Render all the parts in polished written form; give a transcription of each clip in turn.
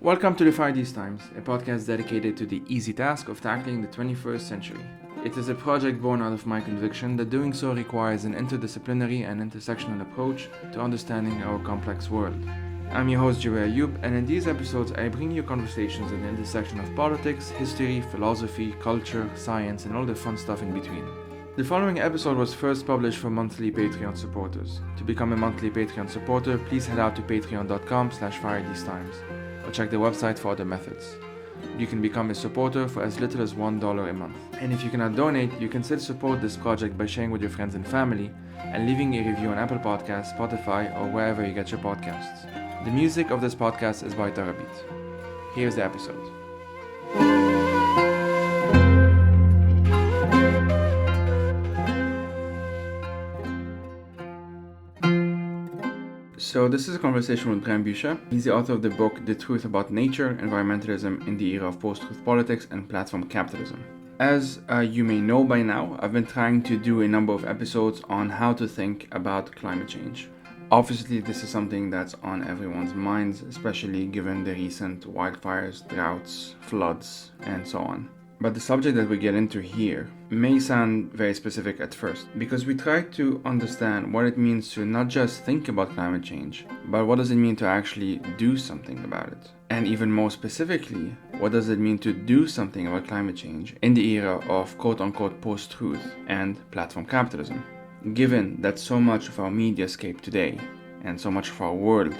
Welcome to the Fire These Times, a podcast dedicated to the easy task of tackling the 21st century. It is a project born out of my conviction that doing so requires an interdisciplinary and intersectional approach to understanding our complex world. I'm your host, Jaway Ayub, and in these episodes I bring you conversations at the intersection of politics, history, philosophy, culture, science, and all the fun stuff in between. The following episode was first published for monthly Patreon supporters. To become a monthly Patreon supporter, please head out to patreon.com/firethesetimes or check the website for other methods. You can become a supporter for as little as $1 a month. And if you cannot donate, you can still support this project by sharing with your friends and family and leaving a review on Apple Podcasts, Spotify, or wherever you get your podcasts. The music of this podcast is by Darabit. Here's the episode. So this is a conversation with Bram Büscher. He's the author of the book The Truth About Nature, Environmentalism in the Era of Post-Truth Politics and Platform Capitalism. As you may know by now, I've been trying to do a number of episodes on how to think about climate change. Obviously, this is something that's on everyone's minds, especially given the recent wildfires, droughts, floods, and so on. But the subject that we get into here may sound very specific at first, because we try to understand what it means to not just think about climate change, but what does it mean to actually do something about it? And even more specifically, what does it mean to do something about climate change in the era of quote-unquote post-truth and platform capitalism? Given that so much of our mediascape today, and so much of our world,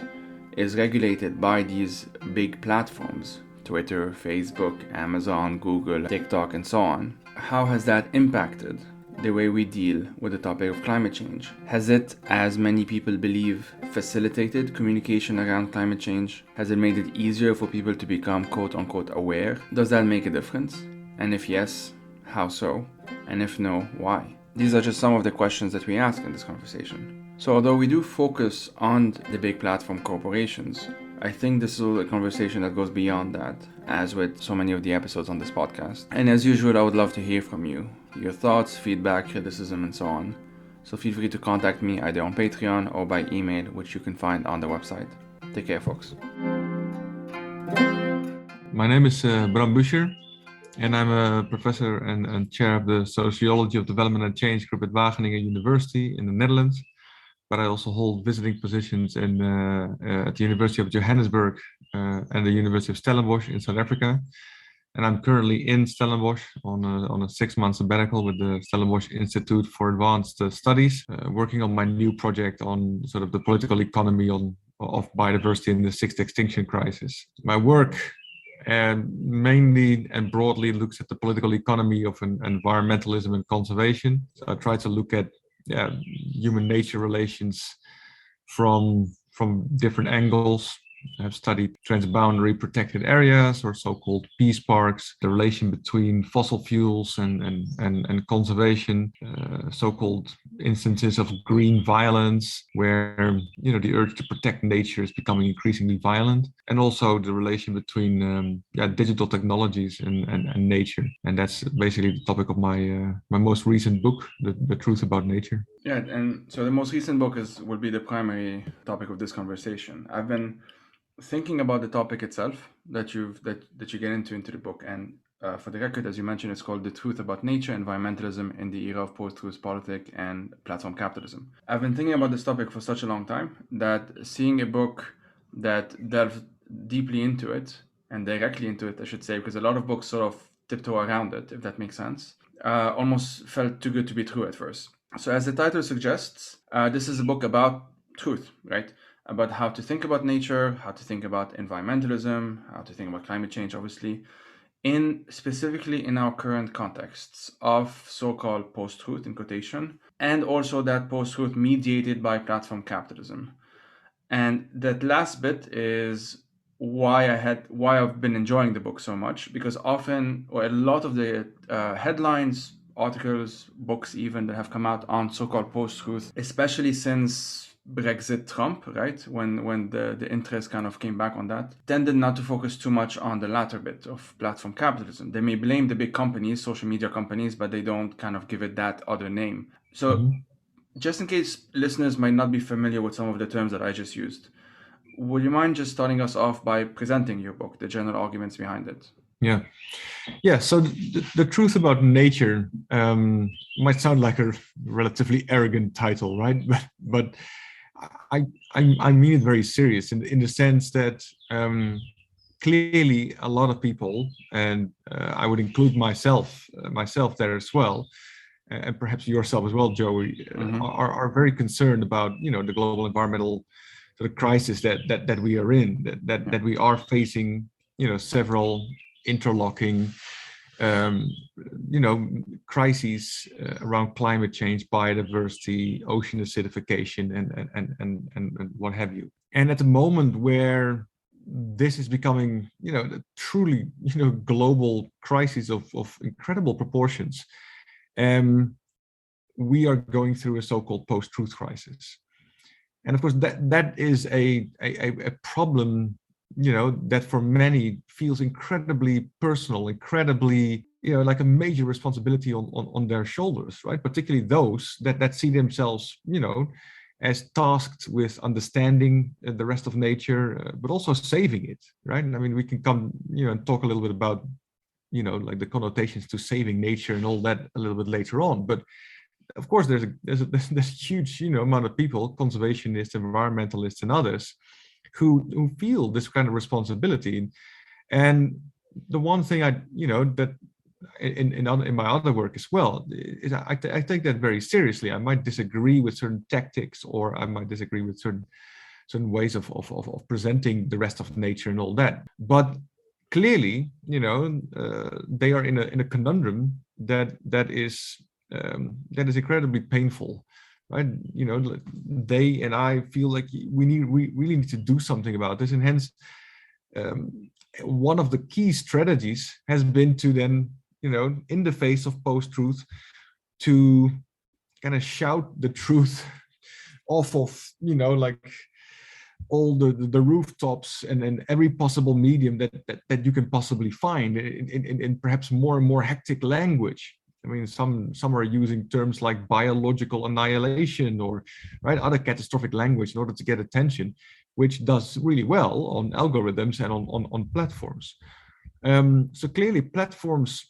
is regulated by these big platforms, Twitter, Facebook, Amazon, Google, TikTok, and so on. How has that impacted the way we deal with the topic of climate change? Has it, as many people believe, facilitated communication around climate change? Has it made it easier for people to become quote-unquote aware? Does that make a difference? And if yes, how so? And if no, why? These are just some of the questions that we ask in this conversation. So although we do focus on the big platform corporations, I think this is a conversation that goes beyond that, as with so many of the episodes on this podcast. And as usual, I would love to hear from you, your thoughts, feedback, criticism, and so on. So feel free to contact me either on Patreon or by email, which you can find on the website. Take care, folks. My name is Bram Büscher, and I'm a professor and chair of the Sociology of Development and Change group at Wageningen University in the Netherlands. But I also hold visiting positions at the University of Johannesburg and the University of Stellenbosch in South Africa. And I'm currently in Stellenbosch on a 6-month sabbatical with the Stellenbosch Institute for Advanced Studies, working on my new project on sort of the political economy of biodiversity in the sixth extinction crisis. My work mainly and broadly looks at the political economy of environmentalism and conservation. So I try to look at human-nature relations from different angles. I've studied transboundary protected areas, or so-called peace parks, the relation between fossil fuels and conservation, so-called instances of green violence, where the urge to protect nature is becoming increasingly violent, and also the relation between digital technologies and nature. And that's basically the topic of my most recent book, The Truth About Nature. Yeah, and so the most recent book will be the primary topic of this conversation. I've been thinking about the topic itself that you get into the book, and for the record, as you mentioned, it's called The Truth About Nature, Environmentalism in the Era of Post-Truth Politics and Platform Capitalism. I've been thinking about this topic for such a long time that seeing a book that delves deeply into it, and directly into it, I should say, because a lot of books sort of tiptoe around it, if that makes sense, almost felt too good to be true at first. So as the title suggests, this is a book about truth, right? About how to think about nature, how to think about environmentalism, how to think about climate change, obviously, specifically in our current contexts of so-called post-truth, in quotation, and also that post-truth mediated by platform capitalism. And that last bit is why I've been enjoying the book so much, because often, or a lot of the headlines, articles, books even that have come out on so-called post-truth, especially since Brexit Trump, right, when the interest kind of came back on that, tended not to focus too much on the latter bit of platform capitalism. They may blame the big companies, social media companies, but they don't kind of give it that other name. So just in case listeners might not be familiar with some of the terms that I just used, would you mind just starting us off by presenting your book, the general arguments behind it? Yeah. So the truth about nature might sound like a relatively arrogant title, right? But I mean it very serious in the sense that clearly a lot of people, and I would include myself there as well, and perhaps yourself as well, Joey, are very concerned about the global environmental sort of crisis that we are in, that we are facing several interlocking crises around climate change, biodiversity, ocean acidification, and what have you. And at the moment where this is becoming a truly global crisis of incredible proportions, we are going through a so-called post-truth crisis. And of course that is a problem that for many feels incredibly personal, incredibly like a major responsibility on their shoulders, right? Particularly those that see themselves as tasked with understanding the rest of nature, but also saving it, right? And I mean, we can come and talk a little bit about like the connotations to saving nature and all that a little bit later on. But of course there's a huge amount of people, conservationists, environmentalists, and others who feel this kind of responsibility. And the one thing that in my other work as well is I take that very seriously. I might disagree with certain tactics, or I might disagree with certain ways of presenting the rest of nature and all that, but clearly they are in a conundrum that is incredibly painful, right? They and I feel like we really need to do something about this, and hence one of the key strategies has been to then in the face of post-truth to kind of shout the truth off of like all the rooftops and every possible medium that you can possibly find in perhaps more and more hectic language. I mean, some are using terms like biological annihilation or other catastrophic language in order to get attention, which does really well on algorithms and on platforms. So clearly, platforms,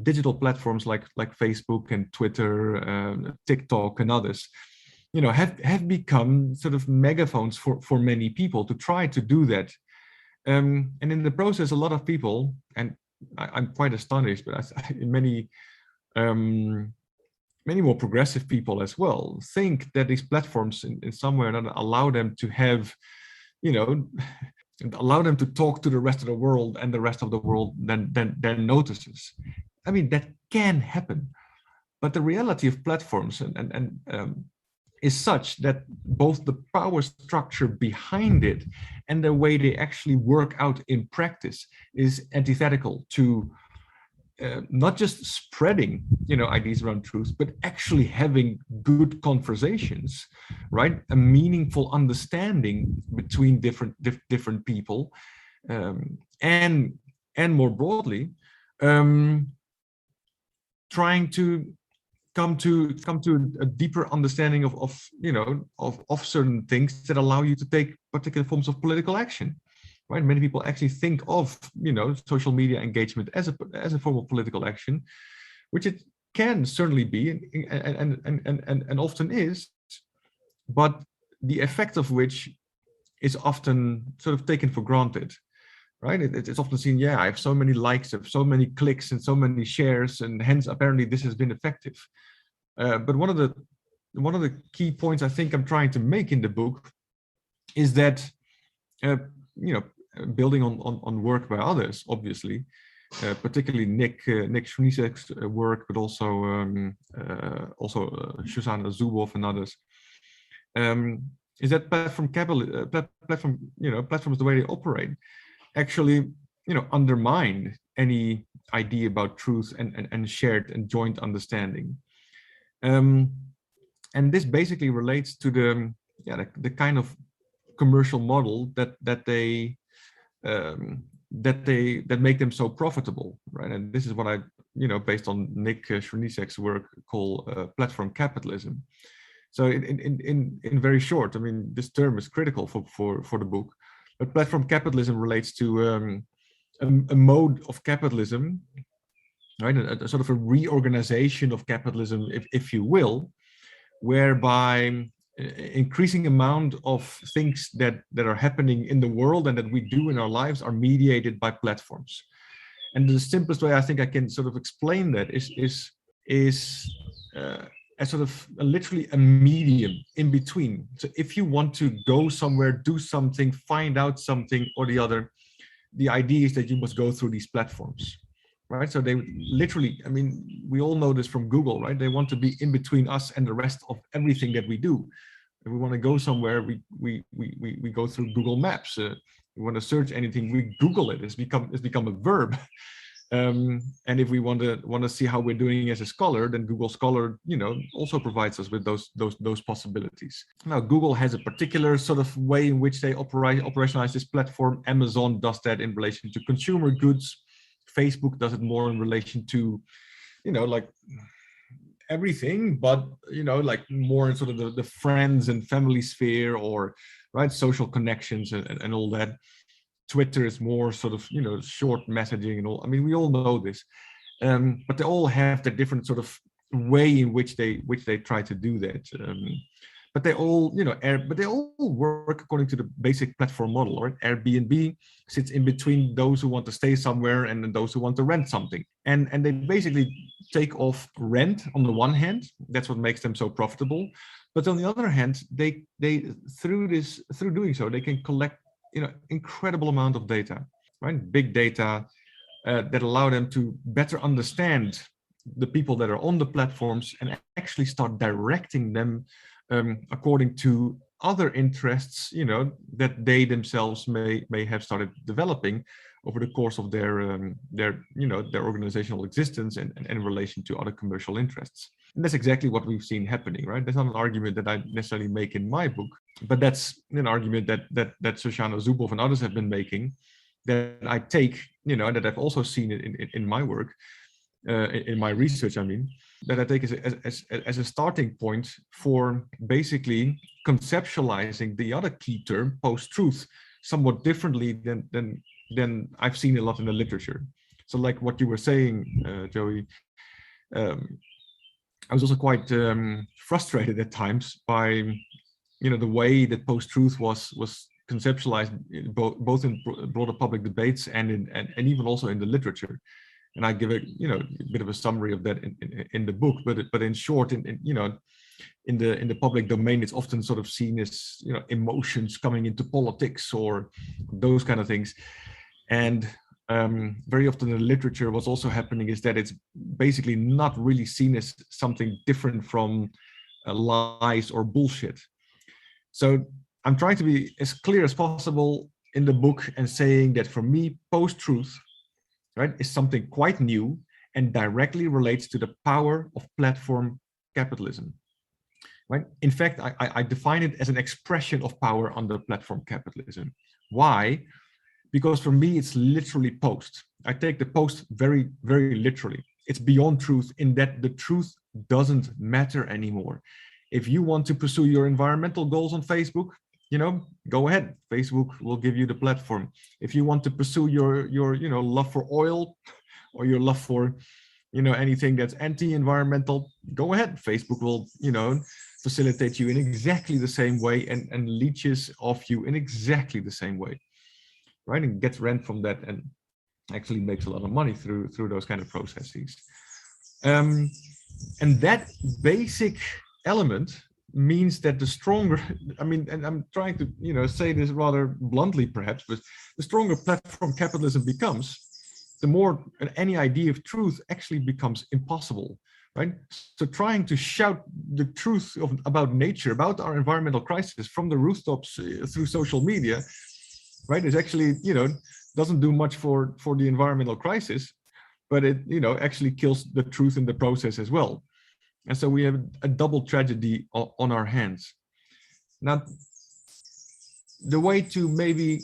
digital platforms like Facebook and Twitter, TikTok, and others, have become sort of megaphones for many people to try to do that. And in the process, a lot of people, and I'm quite astonished, but many more progressive people as well, think that these platforms in some way or another allow them to have, allow them to talk to the rest of the world, and the rest of the world then notices. I mean, that can happen, but the reality of platforms is such that both the power structure behind it and the way they actually work out in practice is antithetical to not just spreading ideas around truth, but actually having good conversations, right? A meaningful understanding between different people, and more broadly, trying to come to a deeper understanding of certain things that allow you to take particular forms of political action, right? Many people actually think of social media engagement as a form of political action, which it can certainly be and often is, but the effect of which is often sort of taken for granted, right? It's often seen, yeah, I have so many likes, I have so many clicks, and so many shares, and hence apparently this has been effective. But one of the key points I think I'm trying to make in the book is that, building on work by others, obviously, particularly Nick Srnicek's work, but also Shoshana Zuboff and others, is that platforms, the way they operate, actually undermine any idea about truth and shared and joint understanding. And this basically relates to the kind of commercial model that make them so profitable, right? And this is what I, based on Nick Srnicek's work, call platform capitalism. So in very short, I mean, this term is critical for the book, but platform capitalism relates to a mode of capitalism, right? A sort of a reorganization of capitalism, if you will, whereby increasing amount of things that are happening in the world and that we do in our lives are mediated by platforms. And the simplest way I think I can sort of explain that is as sort of literally a medium in between. So if you want to go somewhere, do something, find out something or the other, the idea is that you must go through these platforms, right? So they literally, I mean, we all know this from Google, right? They want to be in between us and the rest of everything that we do. If we want to go somewhere, we go through Google Maps. We want to search anything, we Google it. It's become a verb. And if we want to see how we're doing as a scholar, then Google Scholar, you know, also provides us with those possibilities. Now, Google has a particular sort of way in which they operationalize this platform. Amazon does that in relation to consumer goods. Facebook does it more in relation to, you know, like everything, but, you know, like more in sort of the friends and family sphere, or right, social connections and all that. Twitter is more sort of, you know, short messaging and all. I mean, we all know this, but they all have their different sort of way in which they try to do that. But they all, you know, but they all work according to the basic platform model, right? Airbnb sits in between those who want to stay somewhere and those who want to rent something. And they basically take off rent on the one hand. That's what makes them so profitable. But on the other hand, they through doing so, they can collect, you know, incredible amount of data, right? Big data that allow them to better understand the people that are on the platforms and actually start directing them according to other interests, you know, that they themselves may have started developing over the course of their you know, their organizational existence and in relation to other commercial interests. And that's exactly what we've seen happening, right? That's not an argument that I necessarily make in my book, but that's an argument that Shoshana Zuboff and others have been making, that I take, you know, that I've also seen in my work, in my research, I mean, that I take as a starting point for basically conceptualizing the other key term, post-truth, somewhat differently than I've seen a lot in the literature. So like what you were saying, Joey, I was also quite frustrated at times by, you know, the way that post-truth was conceptualized both in broader public debates and even also in the literature. And I give a, you know, a bit of a summary of that in the book, but in short, you know, in the public domain, it's often sort of seen as, you know, emotions coming into politics or those kind of things. And very often in the literature, what's also happening is that it's basically not really seen as something different from lies or bullshit. So I'm trying to be as clear as possible in the book and saying that for me, post-truth, right, is something quite new and directly relates to the power of platform capitalism. Right? In fact, I define it as an expression of power under platform capitalism. Why? Because for me, it's literally post. I take the post very, very literally. It's beyond truth in that the truth doesn't matter anymore. If you want to pursue your environmental goals on Facebook, you know, go ahead. Facebook will give you the platform. If you want to pursue your you know, love for oil or your love for, you know, anything that's anti-environmental, go ahead. Facebook will, you know, facilitate you in exactly the same way and leeches off you in exactly the same way, right? And gets rent from that and actually makes a lot of money through those kind of processes. And that basic element means that the stronger, I mean, and I'm trying to, you know, say this rather bluntly perhaps, but the stronger platform capitalism becomes, the more any idea of truth actually becomes impossible, right? So trying to shout the truth about nature, about our environmental crisis from the rooftops through social media, right, is actually, you know, doesn't do much for the environmental crisis, but it, you know, actually kills the truth in the process as well. And so we have a double tragedy on our hands. Now, the way to maybe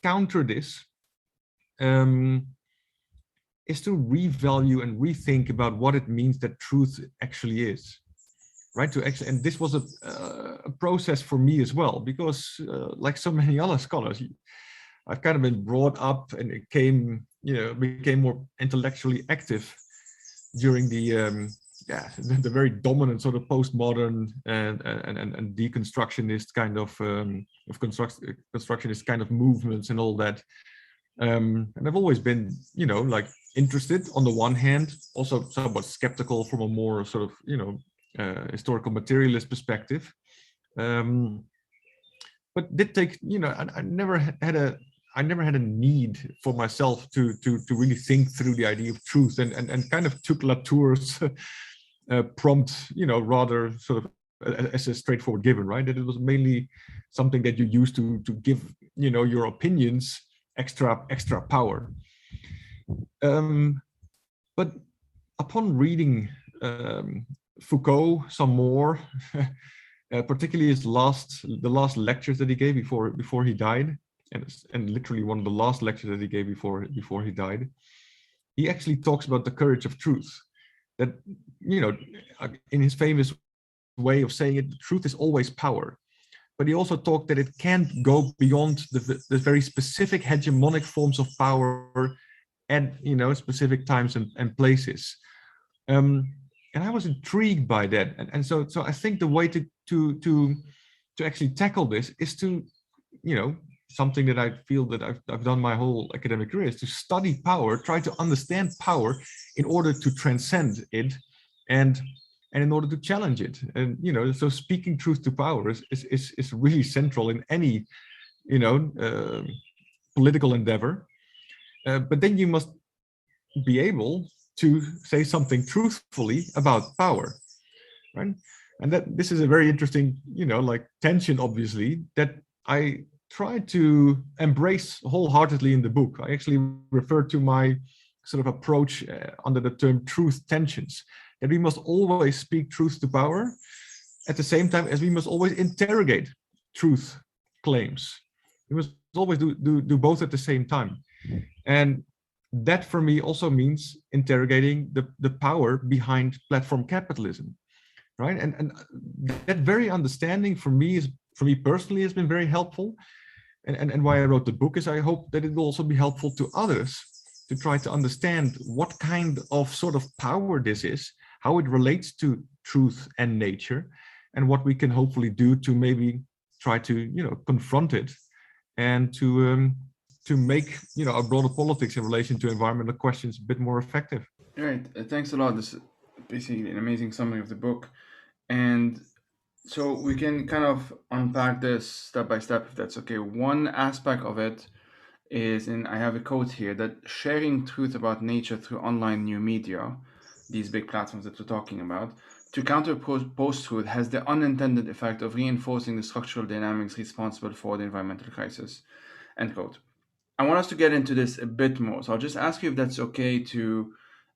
counter this is to revalue and rethink about what it means that truth actually is, right? And this was a process for me as well, because like so many other scholars, I've kind of been brought up and became more intellectually active during the very dominant sort of postmodern and deconstructionist kind of constructionist kind of movements and all that. And I've always been, like interested on the one hand, also somewhat skeptical from a more sort of, historical materialist perspective. But did take, I never had a need for myself to really think through the idea of truth, and kind of took Latour's prompt, rather sort of as a straightforward given, right? That it was mainly something that you use to give, your opinions extra power. But upon reading Foucault some more, particularly the last lectures that he gave before he died, and literally one of the last lectures that he gave before he died, he actually talks about the courage of truth. That, in his famous way of saying it, truth is always power. But he also talked that it can't go beyond the very specific hegemonic forms of power at specific times and places. And I was intrigued by that, and so I think the way to actually tackle this is to, something that I feel that I've done my whole academic career, is to study power, try to understand power in order to transcend it, and in order to challenge it. And so speaking truth to power is really central in any political endeavor. But then you must be able to say something truthfully about power, right? And that this is a very interesting, like tension, obviously, that I try to embrace wholeheartedly in the book. I actually refer to my sort of approach under the term truth tensions, that we must always speak truth to power at the same time as we must always interrogate truth claims. We must always do both at the same time. And that for me also means interrogating the power behind platform capitalism, right? And that very understanding for me personally has been very helpful. And why I wrote the book is I hope that it will also be helpful to others to try to understand what kind of sort of power this is, how it relates to truth and nature, and what we can hopefully do to maybe try to confront it, and to make our broader politics in relation to environmental questions a bit more effective. Right. Thanks a lot. This is basically an amazing summary of the book. And so we can kind of unpack this step by step, if that's okay. One aspect of it is, and I have a quote here, that sharing truth about nature through online new media, these big platforms that we're talking about, to counter post-truth has the unintended effect of reinforcing the structural dynamics responsible for the environmental crisis, end quote. I want us to get into this a bit more. So I'll just ask you if that's okay to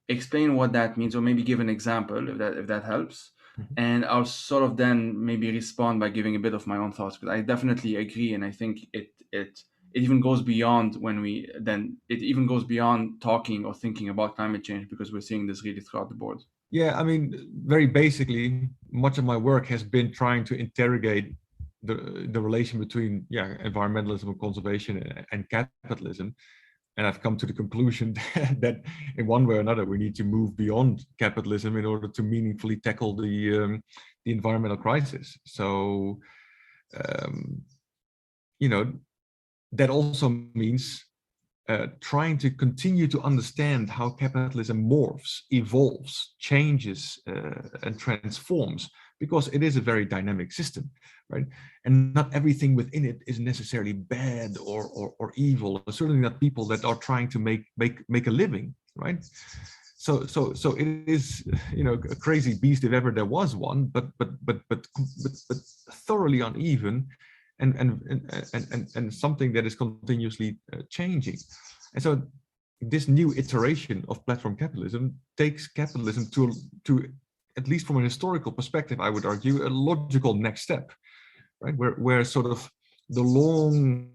explain what that means, or maybe give an example if that helps. And I'll sort of then maybe respond by giving a bit of my own thoughts, because I definitely agree, and I think it even goes beyond it even goes beyond talking or thinking about climate change, because we're seeing this really throughout the board. Yeah, I mean, very basically, much of my work has been trying to interrogate the relation between environmentalism and conservation and capitalism. And I've come to the conclusion that in one way or another, we need to move beyond capitalism in order to meaningfully tackle the environmental crisis. So, that also means trying to continue to understand how capitalism morphs, evolves, changes, and transforms, because it is a very dynamic system, right? And not everything within it is necessarily bad or evil, or certainly not people that are trying to make a living, right? So it is, a crazy beast if ever there was one, but thoroughly uneven, and something that is continuously changing. And so this new iteration of platform capitalism takes capitalism to at least from an historical perspective, I would argue, a logical next step, right? Where sort of the long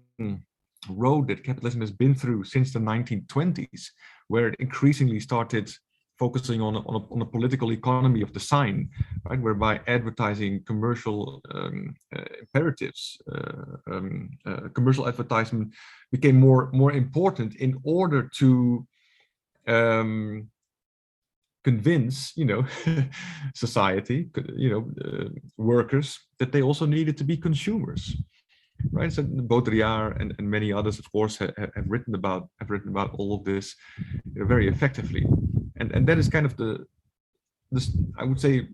road that capitalism has been through since the 1920s, where it increasingly started focusing on a political economy of the sign, right? Whereby advertising, commercial imperatives, commercial advertisement became more important in order to convince, society, workers that they also needed to be consumers, right? So Baudrillard and many others, of course, have written about all of this very effectively, and that is kind of this, I would say,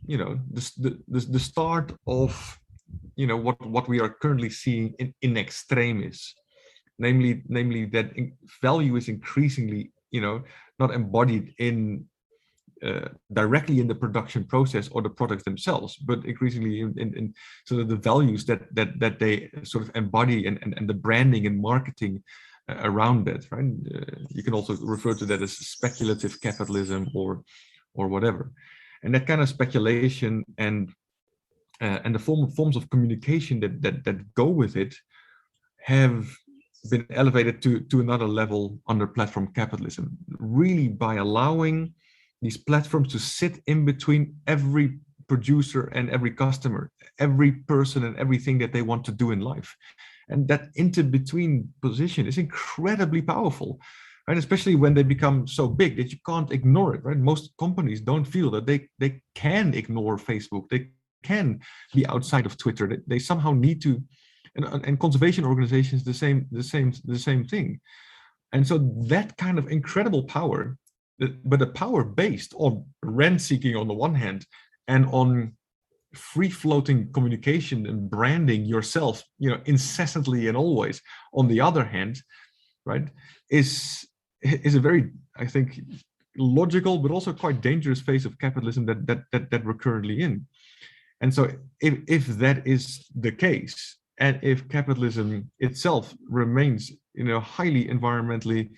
the start of what we are currently seeing in extremis, namely that value is increasingly not embodied in directly in the production process or the products themselves, but increasingly in sort of the values that they sort of embody and the branding and marketing around that, right? You can also refer to that as speculative capitalism or whatever, and that kind of speculation and the forms of communication that go with it have been elevated to another level under platform capitalism, really by allowing these platforms to sit in between every producer and every customer, every person and everything that they want to do in life. And that inter-between position is incredibly powerful, right? Especially when they become so big that you can't ignore it, right? Most companies don't feel that they can ignore Facebook. They can be outside of Twitter. They somehow need to, and conservation organizations the same thing. And so that kind of incredible power, but a power based on rent seeking on the one hand, and on free floating communication and branding yourself, incessantly and always on the other hand, right, is a very, I think, logical but also quite dangerous phase of capitalism that we're currently in. And so if that is the case, and if capitalism itself remains highly environmentally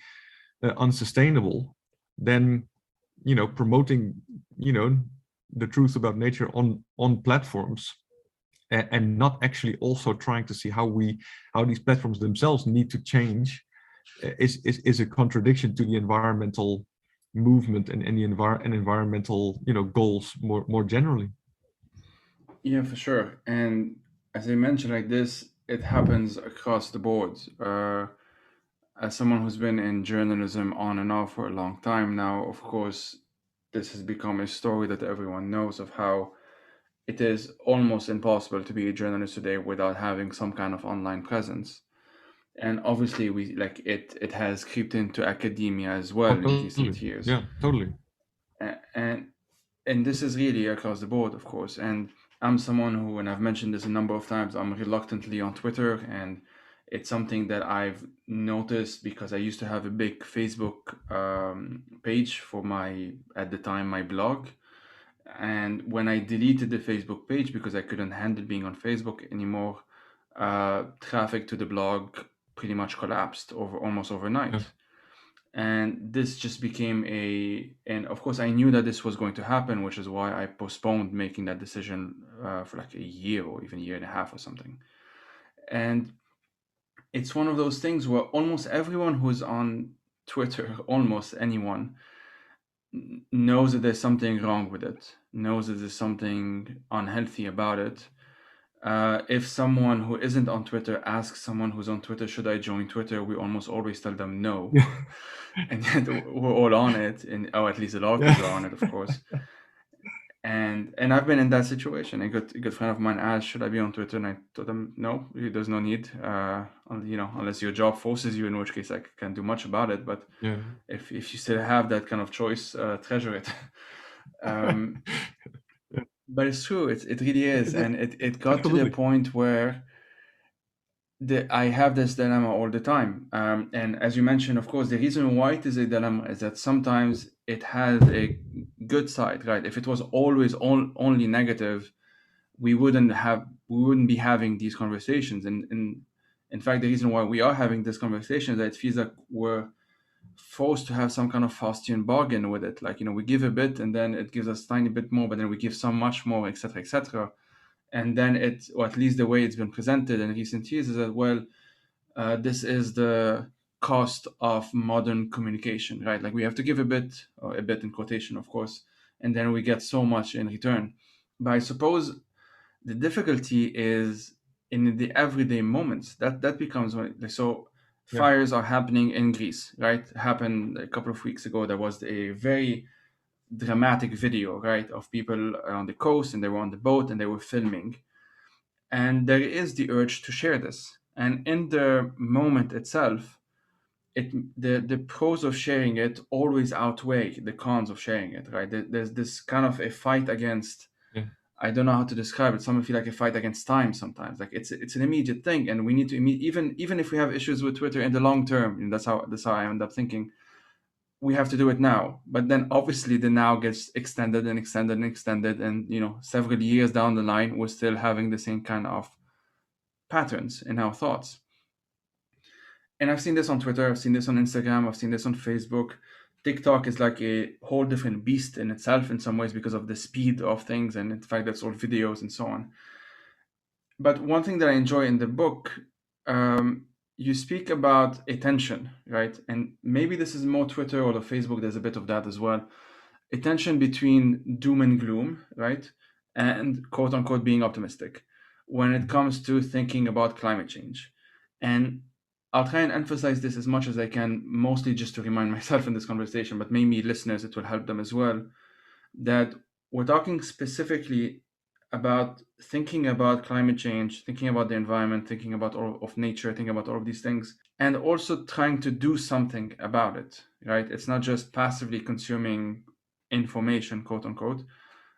unsustainable, then promoting the truth about nature on platforms and not actually also trying to see how these platforms themselves need to change is a contradiction to the environmental movement and environmental goals more generally. Yeah, for sure. And as I mentioned, like this, it happens across the board. As someone who's been in journalism on and off for a long time now, of course, this has become a story that everyone knows of how it is almost impossible to be a journalist today without having some kind of online presence. And obviously, it has creeped into academia as well in recent years. Yeah, totally. And this is really across the board, of course. And I'm someone who, and I've mentioned this a number of times, I'm reluctantly on Twitter, and it's something that I've noticed because I used to have a big Facebook page for at the time, my blog. And when I deleted the Facebook page because I couldn't handle being on Facebook anymore, traffic to the blog pretty much collapsed almost overnight. Yeah. And this just became and of course I knew that this was going to happen, which is why I postponed making that decision for like a year or even a year and a half or something. And it's one of those things where almost everyone who's on Twitter, almost anyone, knows that there's something wrong with it, knows that there's something unhealthy about it. If someone who isn't on Twitter asks someone who's on Twitter, should I join Twitter? We almost always tell them no. And yet we're all on it, or at least a lot of people are on it, of course. And I've been in that situation. A good friend of mine asked, should I be on Twitter? And I told them, no, there's no need. Unless your job forces you, in which case I can't do much about it. But yeah, if you still have that kind of choice, treasure it. But it's true. It really is, and it got to the point where I have this dilemma all the time. And as you mentioned, of course, the reason why it is a dilemma is that sometimes it has a good side, right? If it was always only negative, we wouldn't be having these conversations. And in fact, the reason why we are having this conversation is that it feels like we're forced to have some kind of Faustian bargain with it. Like, we give a bit and then it gives us a tiny bit more, but then we give so much more, etc., etc. And then or at least the way it's been presented in recent years, is that, well, this is the cost of modern communication, right? Like we have to give a bit, or a bit in quotation, of course, and then we get so much in return. But I suppose the difficulty is in the everyday moments that becomes so. Yeah. Fires are happening in Greece, right? Happened a couple of weeks ago. There was a very dramatic video, right, of people on the coast, and they were on the boat and they were filming. And there is the urge to share this. And in the moment itself, the pros of sharing it always outweigh the cons of sharing it, right? There's this kind of a fight against, Yeah. I don't know how to describe it. Some feel like a fight against time sometimes. Like it's an immediate thing, and we need to even if we have issues with Twitter in the long term, and that's how I end up thinking. We have to do it now, but then obviously the now gets extended and extended and extended, and several years down the line, we're still having the same kind of patterns in our thoughts. And I've seen this on Twitter, I've seen this on Instagram, I've seen this on Facebook. TikTok is like a whole different beast in itself in some ways because of the speed of things and the fact that it's all videos and so on. But one thing that I enjoy in the book, you speak about attention, right? And maybe this is more Twitter or the Facebook, there's a bit of that as well. Attention between doom and gloom, right? And quote unquote being optimistic when it comes to thinking about climate change. And I'll try and emphasize this as much as I can, mostly just to remind myself in this conversation, but maybe listeners, it will help them as well, that we're talking specifically about thinking about climate change, thinking about the environment, thinking about all of nature, thinking about all of these things, and also trying to do something about it, right? It's not just passively consuming information, quote unquote,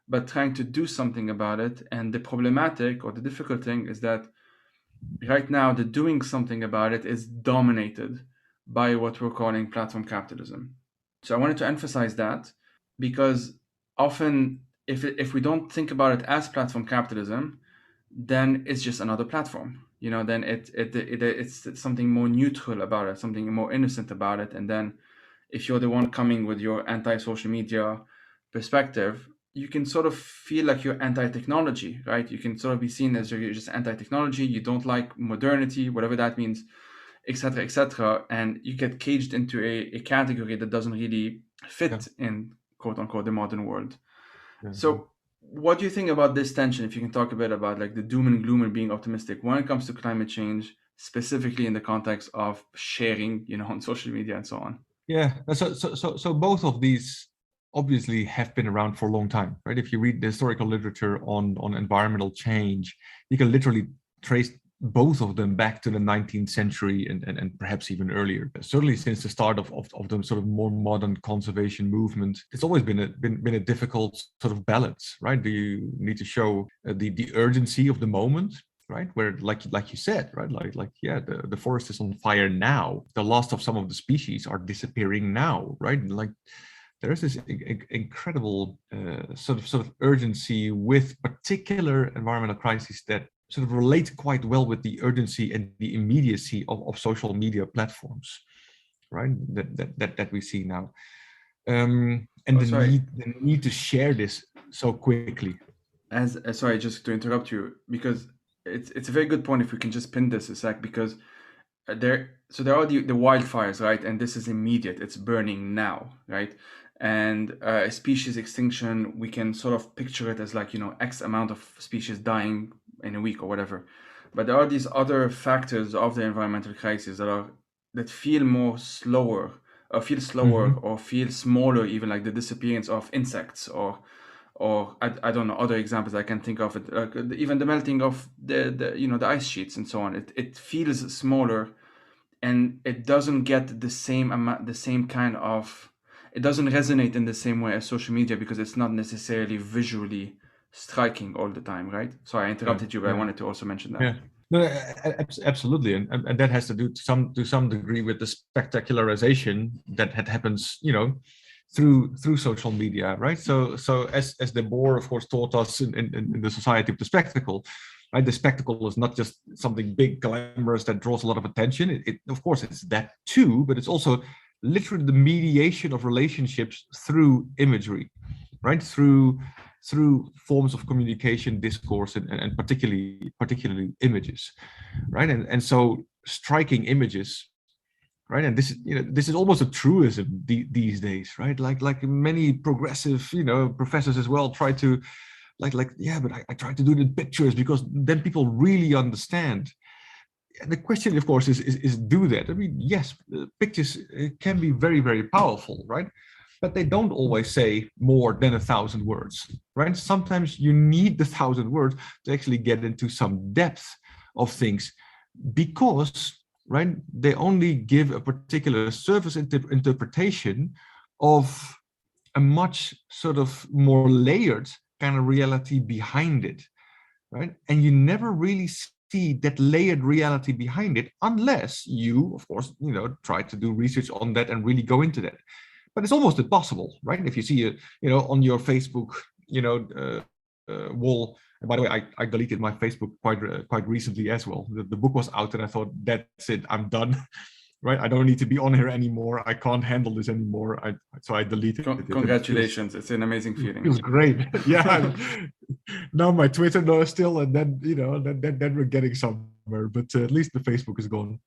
but trying to do something about it. And the problematic or the difficult thing is that right now, the doing something about it is dominated by what we're calling platform capitalism. So I wanted to emphasize that because often if we don't think about it as platform capitalism, then it's just another platform. Then it's something more neutral about it, something more innocent about it. And then if you're the one coming with your anti-social media perspective, you can sort of feel like you're anti-technology, right? You can sort of be seen as you're just anti-technology, you don't like modernity, whatever that means, etc., etc. And you get caged into a category that doesn't really fit in, quote unquote, the modern world. So what do you think about this tension, if you can talk a bit about like the doom and gloom and being optimistic when it comes to climate change, specifically in the context of sharing, on social media and so on? Yeah, so both of these obviously have been around for a long time, right? If you read the historical literature on environmental change, you can literally trace both of them back to the 19th century and perhaps even earlier. Certainly since the start of the sort of more modern conservation movement, it's always been a difficult sort of balance, right? Do you need to show the urgency of the moment, right? Where like you said, right? Like yeah, the forest is on fire now. The last of some of the species are disappearing now, right? Like there's this incredible sort of urgency with particular environmental crises that sort of relate quite well with the urgency and the immediacy of social media platforms, right? That we see now, and the need to share this so quickly. Sorry, just to interrupt you, because it's a very good point if we can just pin this a sec, because there are the wildfires, right? And this is immediate, it's burning now, right? And a species extinction, we can sort of picture it as like, X amount of species dying in a week or whatever. But there are these other factors of the environmental crisis that feel more slower, or feel slower, or feel smaller, even like the disappearance of insects, or I don't know, other examples I can think of, even the melting of the ice sheets and so on. It feels smaller, and it doesn't get the same amount, it doesn't resonate in the same way as social media, because it's not necessarily visually striking all the time, right? So I interrupted you, but I wanted to also mention that. Yeah. No, absolutely, and that has to do to some degree with the spectacularization that happens, through social media, right? So as the Boer, of course, taught us in the society of the spectacle, right? The spectacle is not just something big, glamorous that draws a lot of attention. It of course it's that too, but it's also literally the mediation of relationships through imagery, right? Through forms of communication, discourse, and particularly images, right? And so striking images right? And this is, this is almost a truism these days, right? Like many progressive, professors as well try to yeah, but I try to do it in pictures because then people really understand. And the question, of course, is do that. I mean, yes, pictures can be very, very powerful, right? But they don't always say more than 1,000 words, right? Sometimes you need the 1,000 words to actually get into some depth of things, because, right, they only give a particular surface interpretation of a much sort of more layered kind of reality behind it, right? And you never really see that layered reality behind it unless you, of course, try to do research on that and really go into that. But it's almost impossible, right? If you see on your Facebook, wall. And by the way, I deleted my Facebook quite recently as well. The book was out, and I thought, that's it, I'm done. Right? I don't need to be on here anymore. I can't handle this anymore. So I deleted it. Congratulations! It's an amazing feeling. It feels great. Yeah. Now my Twitter knows still, and then then we're getting somewhere. But at least the Facebook is gone.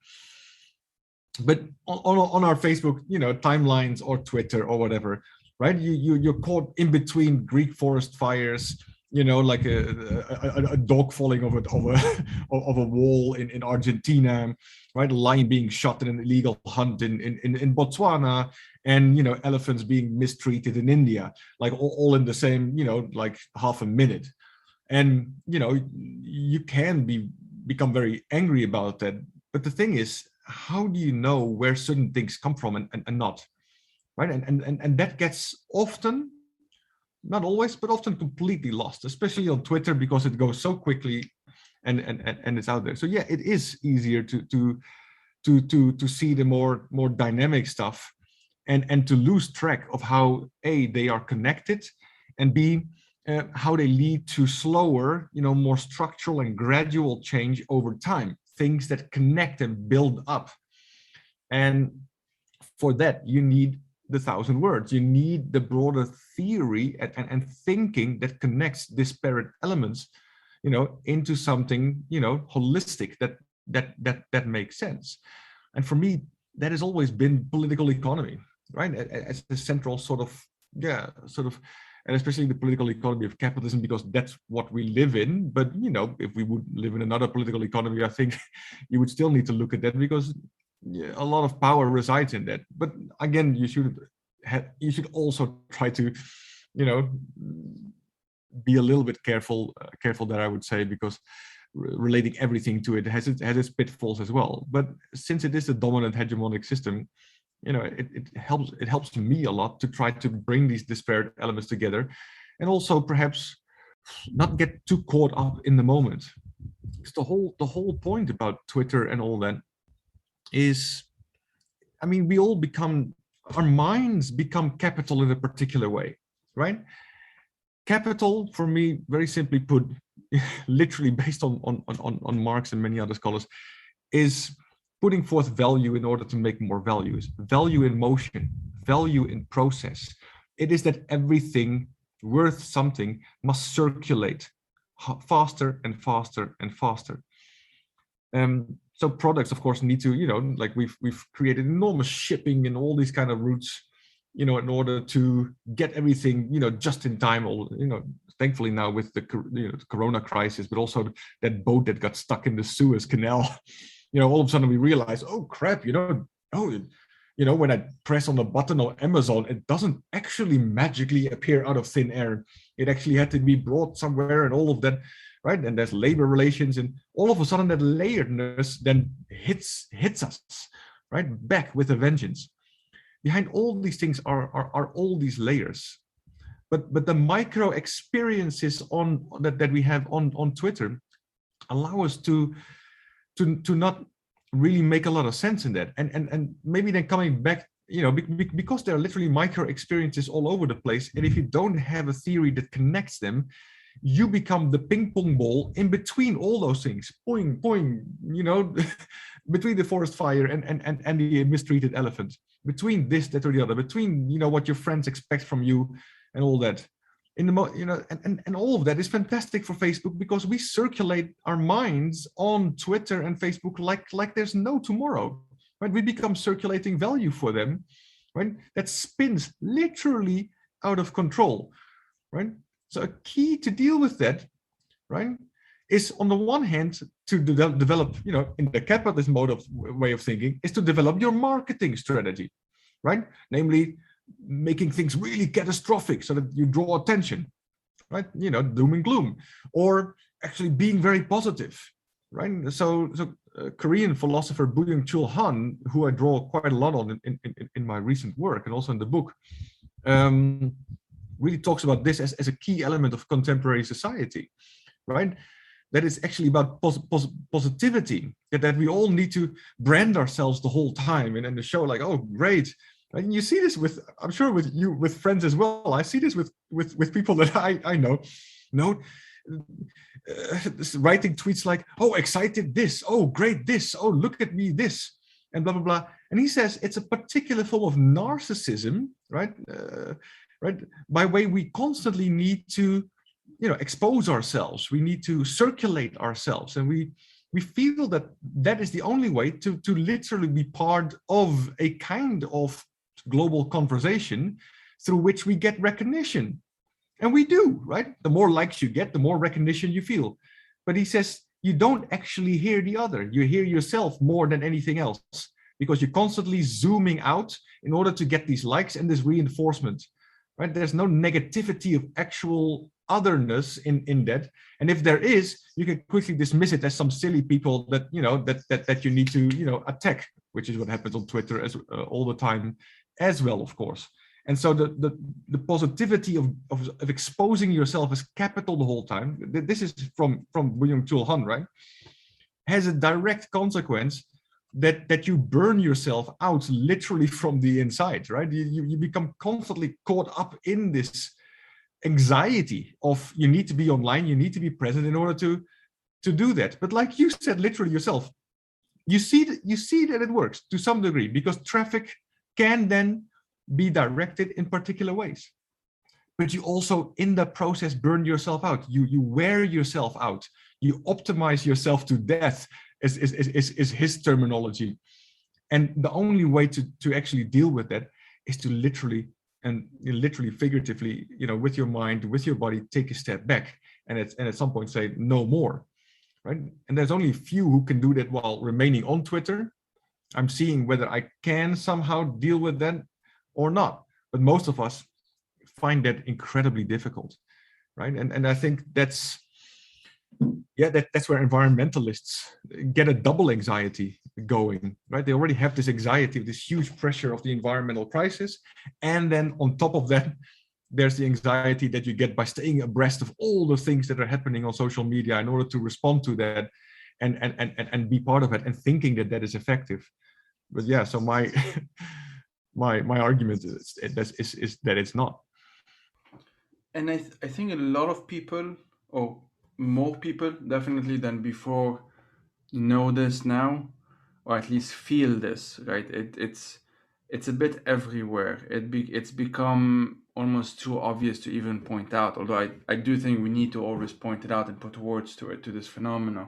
But on our Facebook, timelines or Twitter or whatever, right? You're caught in between Greek forest fires, like a dog falling over of a wall in Argentina, right? A lion being shot in an illegal hunt in Botswana, and elephants being mistreated in India, like all in the same, like half a minute. And you can become very angry about that. But the thing is, how do you know where certain things come from and not, right? And that gets often, not always, but often completely lost, especially on Twitter, because it goes so quickly and it's out there. So yeah, it is easier to see the more dynamic stuff and to lose track of how A, they are connected, and B, how they lead to slower, more structural and gradual change over time, things that connect and build up. And for that, you need the 1,000 words. You need the broader theory and thinking that connects disparate elements, into something, holistic that makes sense. And for me, that has always been political economy, right? As the central sort of, and especially the political economy of capitalism, because that's what we live in. But if we would live in another political economy, I think you would still need to look at that, because a lot of power resides in that. But again, you should also try to, be a little bit careful there, I would say, because relating everything to it has its pitfalls as well. But since it is a dominant hegemonic system, it helps me a lot to try to bring these disparate elements together, and also perhaps not get too caught up in the moment. Because the whole point about Twitter and all that is, I mean, our minds become capital in a particular way, right? Capital, for me, very simply put, literally based on Marx and many other scholars, is putting forth value in order to make more values. Value in motion, value in process. It is that everything worth something must circulate faster and faster and faster. So products, of course, need to, like we've created enormous shipping and all these kind of routes, in order to get everything, just in time. All, thankfully now with the Corona crisis, but also that boat that got stuck in the Suez Canal, all of a sudden we realize, oh crap, when I press on the button on Amazon, it doesn't actually magically appear out of thin air. It actually had to be brought somewhere, and all of that. Right, and there's labor relations, and all of a sudden that layeredness then hits us, right, back with a vengeance. Behind all these things are all these layers, but the micro experiences that we have on Twitter allow us to not really make a lot of sense in that, and maybe then coming back, because there are literally micro experiences all over the place, and if you don't have a theory that connects them, you become the ping pong ball in between all those things, boing, boing, between the forest fire and the mistreated elephant, between this, that, or the other, between, what your friends expect from you and all that. And all of that is fantastic for Facebook, because we circulate our minds on Twitter and Facebook like there's no tomorrow. right? We become circulating value for them, right? That spins literally out of control, right? So a key to deal with that, right, is on the one hand to develop, in the capitalist mode of way of thinking, is to develop your marketing strategy, right? Namely, making things really catastrophic so that you draw attention, right? Doom and gloom, or actually being very positive, right? So Korean philosopher Byung-Chul Han, who I draw quite a lot on in my recent work and also in the book, really talks about this as a key element of contemporary society, right? That is actually about positivity, that we all need to brand ourselves the whole time and to show like, oh, great. And you see this I'm sure with friends as well. I see this with people that I know, writing tweets like, oh, excited this, oh, great this, oh, look at me this, and blah, blah, blah. And he says it's a particular form of narcissism, right? Right, by way we constantly need to expose ourselves, we need to circulate ourselves, and we feel that is the only way to literally be part of a kind of global conversation through which we get recognition. And we do, right? The more likes you get, the more recognition you feel. But he says you don't actually hear the other, you hear yourself more than anything else, because you're constantly zooming out in order to get these likes and this reinforcement, right? There's no negativity of actual otherness in that, and if there is, you can quickly dismiss it as some silly people that that you need to attack, which is what happens on Twitter as all the time as well, of course. And so the positivity of exposing yourself as capital the whole time, this is from Byung-Chul Han, right, has a direct consequence that you burn yourself out literally from the inside, right? You become constantly caught up in this anxiety of you need to be online, you need to be present in order to do that. But like you said, literally yourself, you see that it works to some degree, because traffic can then be directed in particular ways. But you also in the process burn yourself out. You wear yourself out. You optimize yourself to death is his terminology. And the only way to actually deal with that is to literally figuratively, with your mind, with your body, take a step back and at some point say no more, right? And there's only a few who can do that while remaining on Twitter. I'm seeing whether I can somehow deal with that or not, but most of us find that incredibly difficult, right? And I think that's where environmentalists get a double anxiety going, right? They already have this anxiety, this huge pressure of the environmental crisis. And then on top of that, there's the anxiety that you get by staying abreast of all the things that are happening on social media in order to respond to that and be part of it and thinking that is effective. But yeah, so my my argument is that it's not. And I think a lot of people, or more people definitely than before, know this now, or at least feel this, right? It's a bit everywhere. It's become almost too obvious to even point out, although I do think we need to always point it out and put words to it, to this phenomenon.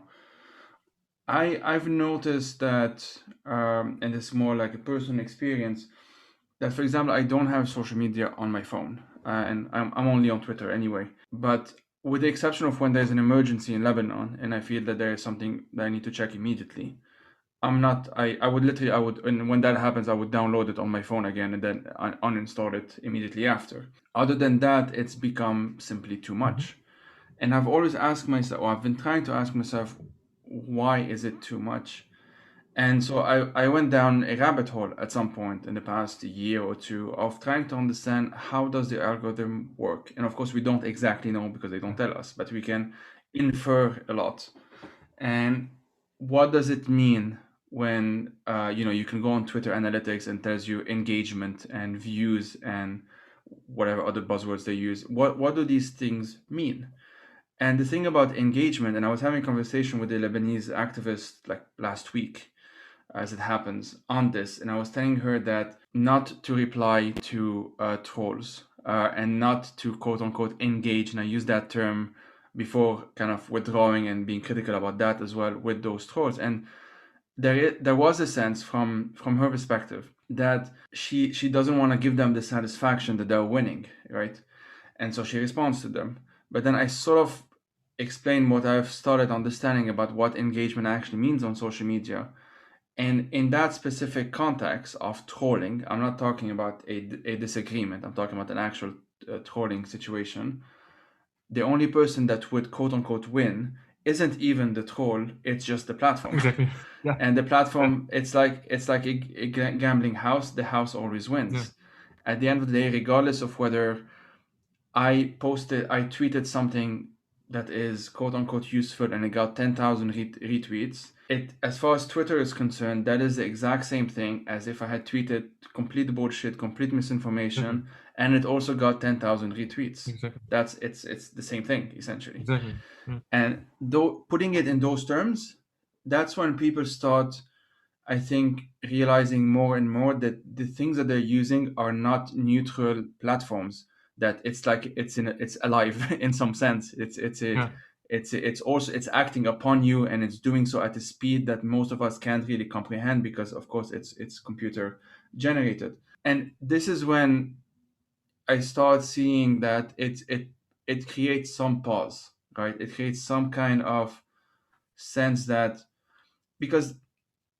I've noticed that, and it's more like a personal experience, that, for example, I don't have social media on my phone, and I'm only on Twitter anyway. But with the exception of when there's an emergency in Lebanon and I feel that there is something that I need to check immediately, I would, and when that happens, I would download it on my phone again and then uninstall it immediately after. Other than that, it's become simply too much. And I've always asked myself, or I've been trying to ask myself, why is it too much? And so I went down a rabbit hole at some point in the past year or two of trying to understand how does the algorithm work. And of course, we don't exactly know because they don't tell us, but we can infer a lot. And what does it mean when you can go on Twitter analytics and tells you engagement and views and whatever other buzzwords they use? What do these things mean? And the thing about engagement, and I was having a conversation with a Lebanese activist like last week, as it happens, on this, and I was telling her that not to reply to trolls and not to quote unquote engage, and I use that term before kind of withdrawing and being critical about that as well with those trolls. And there was a sense from her perspective that she doesn't want to give them the satisfaction that they're winning, right? And so she responds to them. But then I sort of explain what I've started understanding about what engagement actually means on social media. And in that specific context of trolling, I'm not talking about a disagreement, I'm talking about an actual trolling situation. The only person that would quote unquote win isn't even the troll, it's just the platform. Exactly. Yeah. And the platform, it's like a gambling house, the house always wins. Yeah. At the end of the day, regardless of whether I tweeted something that is quote unquote useful and it got 10,000 retweets. As far as Twitter is concerned, that is the exact same thing as if I had tweeted complete bullshit, complete misinformation, and it also got 10,000 retweets. Exactly. It's the same thing essentially. Exactly. Yeah. And though putting it in those terms, that's when people start, I think, realizing more and more that the things that they're using are not neutral platforms. That it's like it's alive in some sense. It's also acting upon you, and it's doing so at a speed that most of us can't really comprehend because, of course, it's computer generated. And this is when I start seeing that it creates some pause, right? It creates some kind of sense that because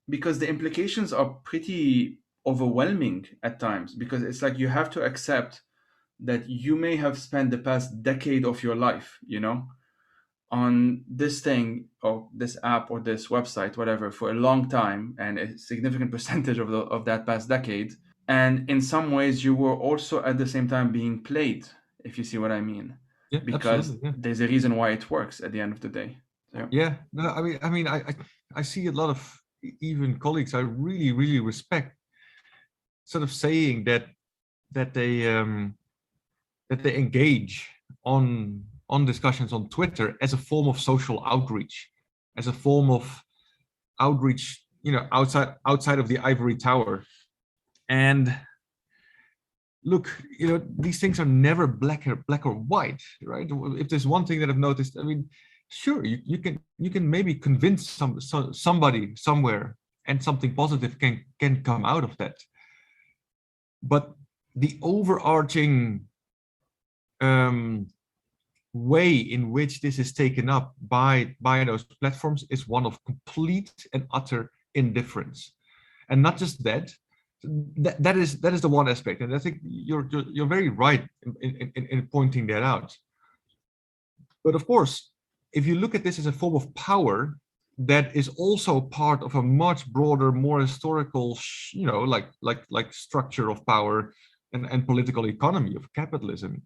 the implications are pretty overwhelming at times, because it's like you have to accept that you may have spent the past decade of your life, on this thing or this app or this website, whatever, for a long time, and a significant percentage of that past decade. And in some ways, you were also at the same time being played, if you see what I mean. Yeah, because absolutely. Yeah. there's a reason why it works at the end of the day. So. Yeah. No, I see a lot of even colleagues I really, really respect sort of saying that they engage on discussions on Twitter as a form of social outreach, as a form of outreach, outside of the ivory tower. And look, these things are never black or white, right? If there's one thing that I've noticed, I mean, sure, you can maybe convince somebody somewhere, and something positive can come out of that. But the overarching way in which this is taken up by those platforms is one of complete and utter indifference. And not just that, that is the one aspect, and I think you're very right in pointing that out. But of course, if you look at this as a form of power that is also part of a much broader, more historical, like structure of power and political economy of capitalism,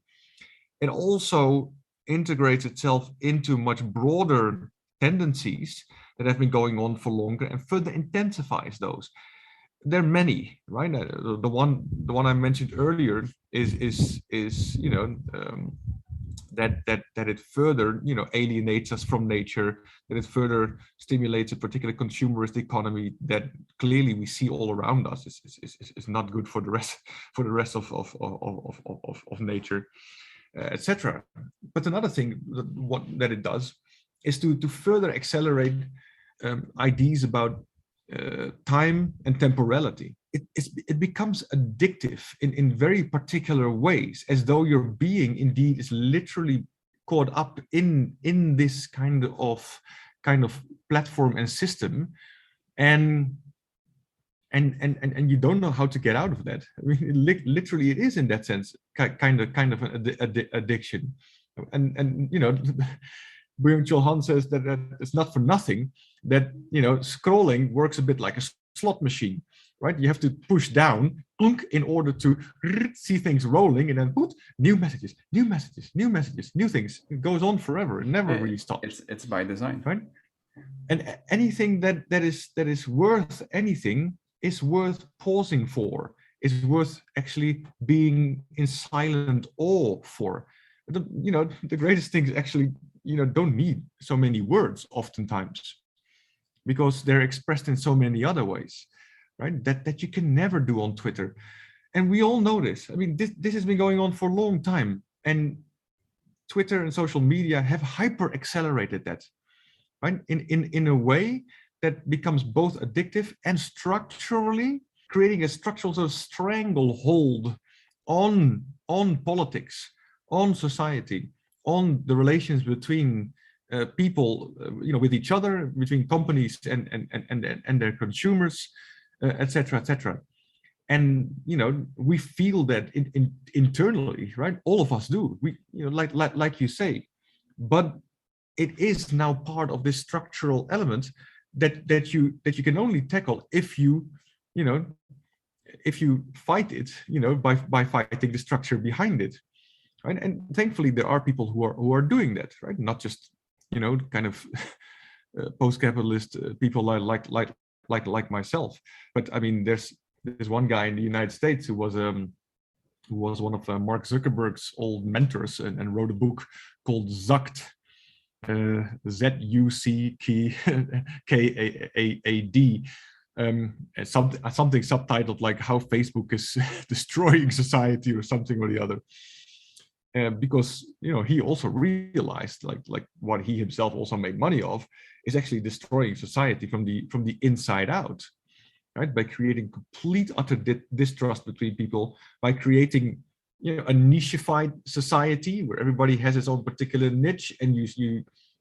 it also integrates itself into much broader tendencies that have been going on for longer and further intensifies those. There are many, right? The one I mentioned earlier is that it further alienates us from nature, that it further stimulates a particular consumerist economy that clearly we see all around us is not good for the rest of nature, etc. But another thing that it does is to further accelerate ideas about time and temporality. It becomes addictive in very particular ways, as though your being indeed is literally caught up in this kind of platform and system, and you don't know how to get out of that. I mean, literally, it is in that sense kind of an addiction, and Byung-Chul Han says that it's not for nothing that scrolling works a bit like a slot machine, right? You have to push down in order to see things rolling, and then new messages, new things. It goes on forever. It never really stops. It's by design, right? And anything that is worth anything is worth pausing for. Is worth actually being in silent awe for. The greatest things actually don't need so many words oftentimes, because they're expressed in so many other ways, right? That you can never do on Twitter. And we all know this. I mean, this has been going on for a long time, and Twitter and social media have hyper accelerated that, right? In a way that becomes both addictive and structurally creating a structural sort of stranglehold on politics, on society, on the relations between people, with each other, between companies and their consumers, etc., etc. And we feel that internally, right? All of us do. We, like you say, but it is now part of this structural element that you can only tackle if you fight it, by fighting the structure behind it, right? And thankfully there are people who are doing that, right? Not just kind of post-capitalist people like myself, but I mean there's one guy in the United States who was one of Mark Zuckerberg's old mentors and wrote a book called Zucked, ZUCKAAD, something subtitled like how Facebook is destroying society or something or the other. Because he also realized like what he himself also made money of is actually destroying society from the inside out, right? By creating complete utter distrust between people, by creating a nichified society where everybody has its own particular niche, and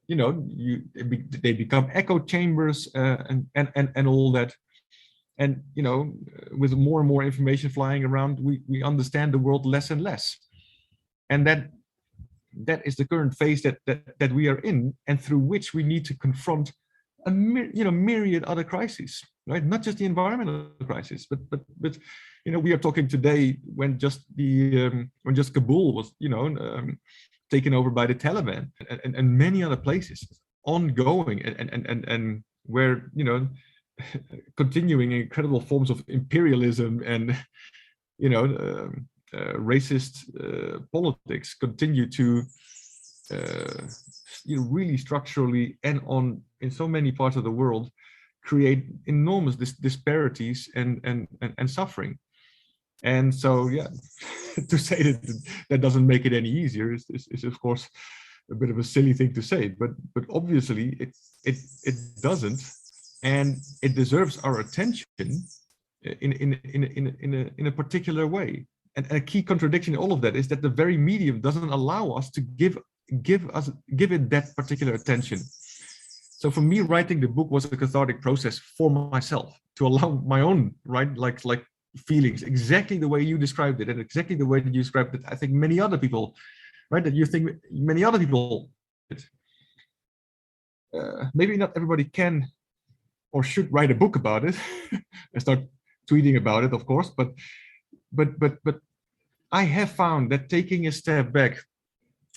they become echo chambers and all that. And with more and more information flying around, we understand the world less and less. And that is the current phase that we are in, and through which we need to confront a myriad other crises, right? Not just the environmental crisis, but we are talking today when just Kabul was taken over by the Taliban, and many other places ongoing, and where continuing incredible forms of imperialism and racist politics continue to really structurally and in so many parts of the world create enormous disparities and suffering. And so to say that doesn't make it any easier is of course a bit of a silly thing to say, but obviously it doesn't, and it deserves our attention in a particular way. And a key contradiction in all of that is that the very medium doesn't allow us to give it that particular attention. So for me, writing the book was a cathartic process for myself to allow my own, right, like feelings exactly the way you described it, and exactly the way that you described it. I think many other people, right, that you think many other people. Maybe not everybody can or should write a book about it and start tweeting about it, of course, but I have found that taking a step back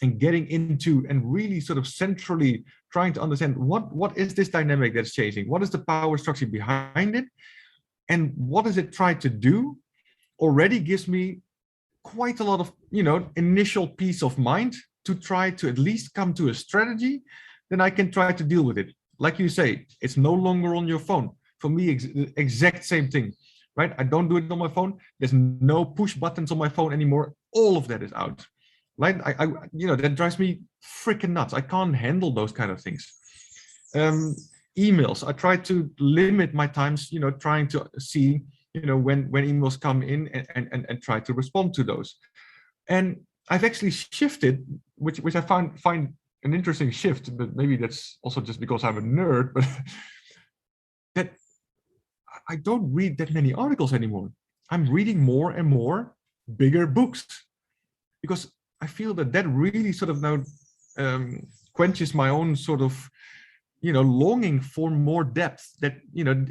and getting into and really sort of centrally trying to understand what is this dynamic that's changing, what is the power structure behind it, and what does it try to do, already gives me quite a lot of initial peace of mind to try to at least come to a strategy. Then I can try to deal with it. Like you say, it's no longer on your phone. For me, exact same thing. Right? I don't do it on my phone. There's no push buttons on my phone anymore. All of that is out. Right? I that drives me freaking nuts. I can't handle those kind of things. Emails. I try to limit my times, trying to see, when emails come in and try to respond to those. And I've actually shifted, which I find an interesting shift, but maybe that's also just because I'm a nerd, but that I don't read that many articles anymore. I'm reading more and more bigger books, because I feel that really sort of now quenches my own sort of longing for more depth, that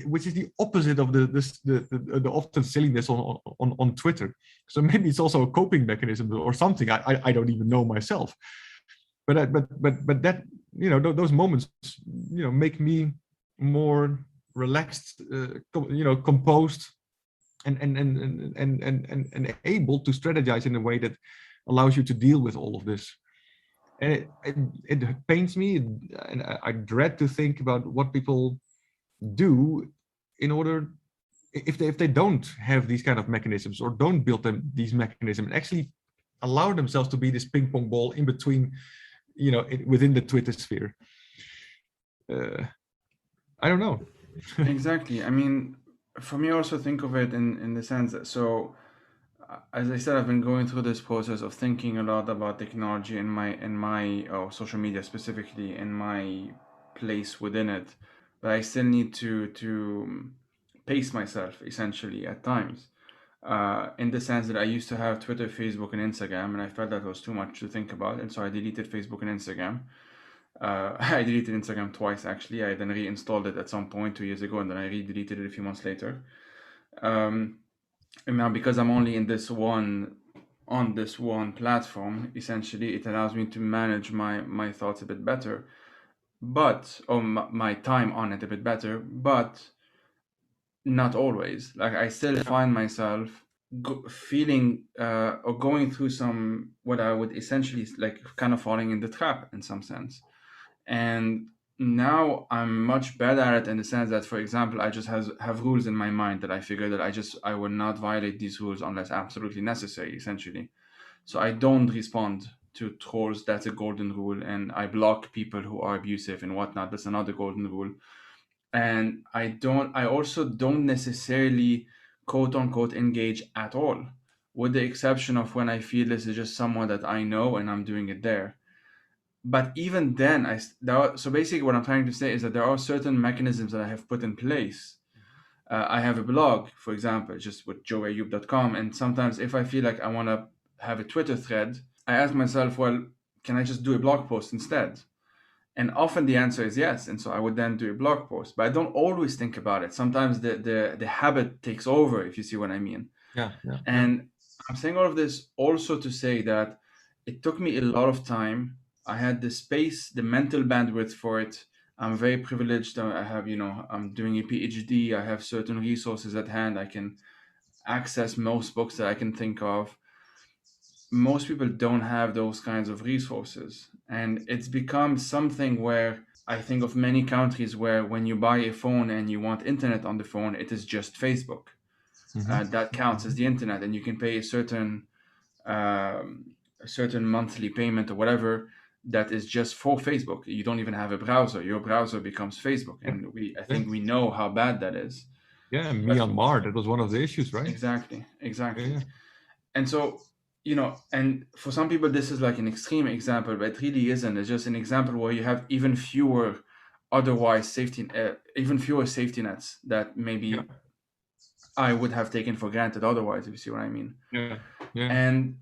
which is the opposite of the often silliness on Twitter. So maybe it's also a coping mechanism or something. I don't even know myself. But that those moments make me more relaxed, composed, and able to strategize in a way that allows you to deal with all of this. And it pains me, and I dread to think about what people do in order, if they don't have these kind of mechanisms, or don't build these mechanisms, and actually allow themselves to be this ping pong ball in between, within the Twitter sphere. I don't know. Exactly. I mean, for me, I also think of it in the sense that, so as I said, I've been going through this process of thinking a lot about technology in my or social media specifically, in my place within it. But I still need to pace myself essentially at times. In the sense that I used to have Twitter, Facebook, and Instagram, and I felt that was too much to think about, and so I deleted Facebook and Instagram. I deleted Instagram twice actually. I then reinstalled it at some point 2 years ago, and then I re-deleted it a few months later. Um, and now because I'm only in this one on this one platform, essentially, it allows me to manage my thoughts a bit better, but or my time on it a bit better, but not always. Like I still find myself feeling or going through some what I would essentially like kind of falling in the trap in some sense. And now I'm much better at it in the sense that, for example, I just have rules in my mind that I figure that I will not violate these rules unless absolutely necessary, essentially. So I don't respond to trolls. That's a golden rule, and I block people who are abusive and whatnot. That's another golden rule. And I also don't necessarily quote unquote engage at all, with the exception of when I feel this is just someone that I know and I'm doing it there. But even then, so basically what I'm trying to say is that there are certain mechanisms that I have put in place. I have a blog, for example, just with joeayub.com, and sometimes if I feel like I want to have a Twitter thread, I ask myself, well, can I just do a blog post instead? And often the answer is yes, and so I would then do a blog post. But I don't always think about it. Sometimes the habit takes over, if you see what I mean. Yeah, yeah, yeah. And I'm saying all of this also to say that it took me a lot of time. I had the space, the mental bandwidth for it. I'm very privileged. I have, I'm doing a PhD. I have certain resources at hand. I can access most books that I can think of. Most people don't have those kinds of resources. And it's become something where I think of many countries where when you buy a phone and you want internet on the phone, it is just Facebook. That counts as the internet, and you can pay um, a certain monthly payment or whatever that is just for Facebook. You don't even have a browser. Your browser becomes Facebook, Yeah, and I yeah, think we know how bad that is. yeah. But Myanmar, that was one of the issues, right? exactly, Yeah, exactly. yeah, And so, and for some people this is like an extreme example, but it really isn't. It's just an example where you have even fewer safety nets that yeah, maybe I would have taken for granted otherwise, if you see what I mean. yeah, yeah. And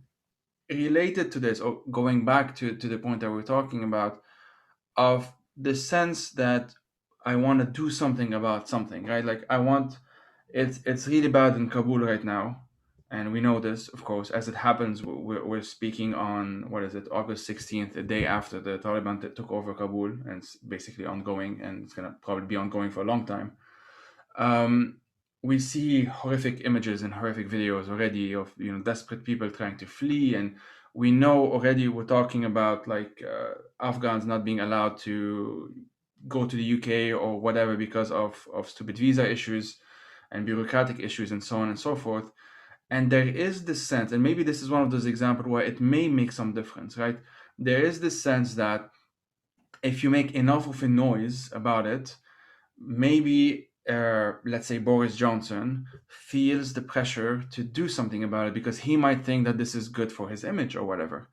related to this, or going back to the point that we're talking about, of the sense that I want to do something about something, right? Like I want, it's really bad in Kabul right now, and we know this, of course. As it happens, we're speaking on what is it, August 16th, the day after the Taliban took over Kabul, and it's basically ongoing, and it's gonna probably be ongoing for a long time. Um, we see horrific images and horrific videos already of desperate people trying to flee, and we know already we're talking about like Afghans not being allowed to go to the UK or whatever because of stupid visa issues and bureaucratic issues and so on and so forth. And there is this sense, and maybe this is one of those examples where it may make some difference, right? There is this sense that if you make enough of a noise about it, maybe let's say Boris Johnson feels the pressure to do something about it because he might think that this is good for his image or whatever.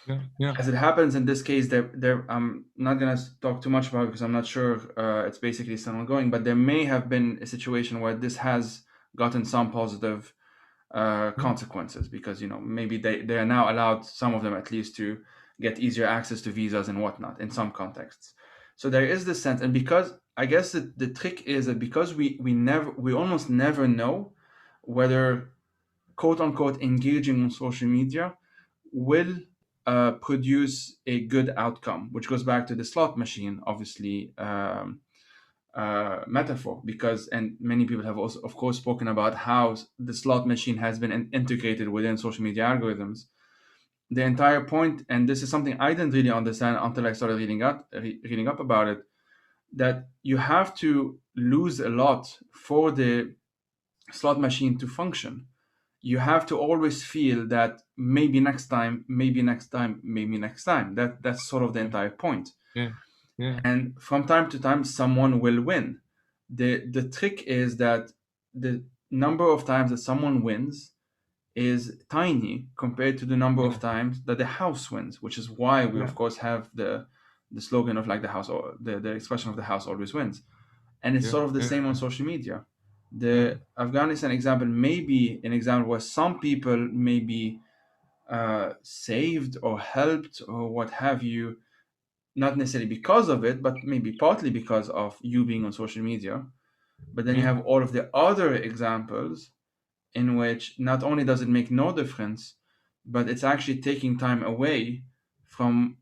Yeah, yeah. As it happens in this case, I'm not going to talk too much about it because I'm not sure it's basically still ongoing, but there may have been a situation where this has gotten some positive consequences because maybe they are now allowed, some of them at least, to get easier access to visas and whatnot in some contexts. So there is this sense, and because I guess the trick is that because we almost never know whether quote unquote engaging on social media will produce a good outcome, which goes back to the slot machine, obviously, metaphor, because and many people have also of course spoken about how the slot machine has been integrated within social media algorithms. The entire point, and this is something I didn't really understand until I started reading up about it, that you have to lose a lot for the slot machine to function. You have to always feel that maybe next time, maybe next time, maybe next time. That's sort of the entire point. Yeah, yeah, And from time to time someone will win, The trick is that the number of times that someone wins is tiny compared to the number Yeah, of times that the house wins, which is why we yeah, of course have the slogan of like the house, or the expression of the house always wins. And it's yeah, sort of the yeah, same on social media. yeah, The Afghanistan example may be an example where some people may be saved or helped or what have you, not necessarily because of it, but maybe partly because of you being on social media. But then you yeah, have all of the other examples in which not only does it make no difference, but it's actually taking time away from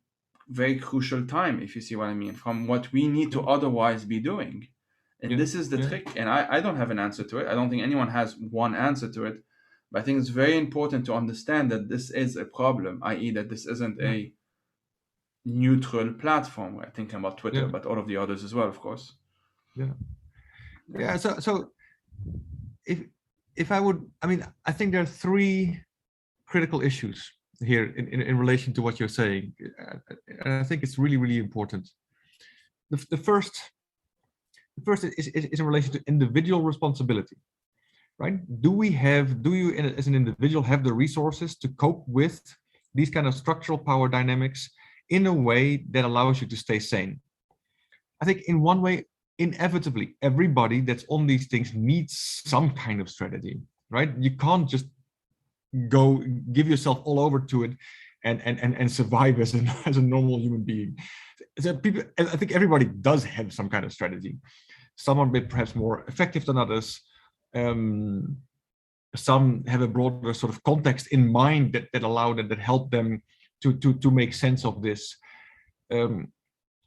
very crucial time, if you see what I mean, from what we need to yeah, otherwise be doing. And yeah, this is the yeah, trick. And I don't have an answer to it. I don't think anyone has one answer to it. But I think it's very important to understand that this is a problem, i.e., that this isn't yeah, a neutral platform. We're thinking about Twitter, yeah, but all of the others as well, of course. yeah. Yeah. Yeah. So if I would, I mean, I think there are three critical issues here in relation to what you're saying, and I think it's really important. The first is in relation to individual responsibility, right? Do you as an individual have the resources to cope with these kind of structural power dynamics in a way that allows you to stay sane? I think in one way, inevitably, everybody that's on these things needs some kind of strategy, right? You can't just go give yourself all over to it and survive as as a normal human being. So people, I think everybody does have some kind of strategy. Some are perhaps more effective than others. Some have a broader sort of context in mind that allow them, that help them to make sense of this.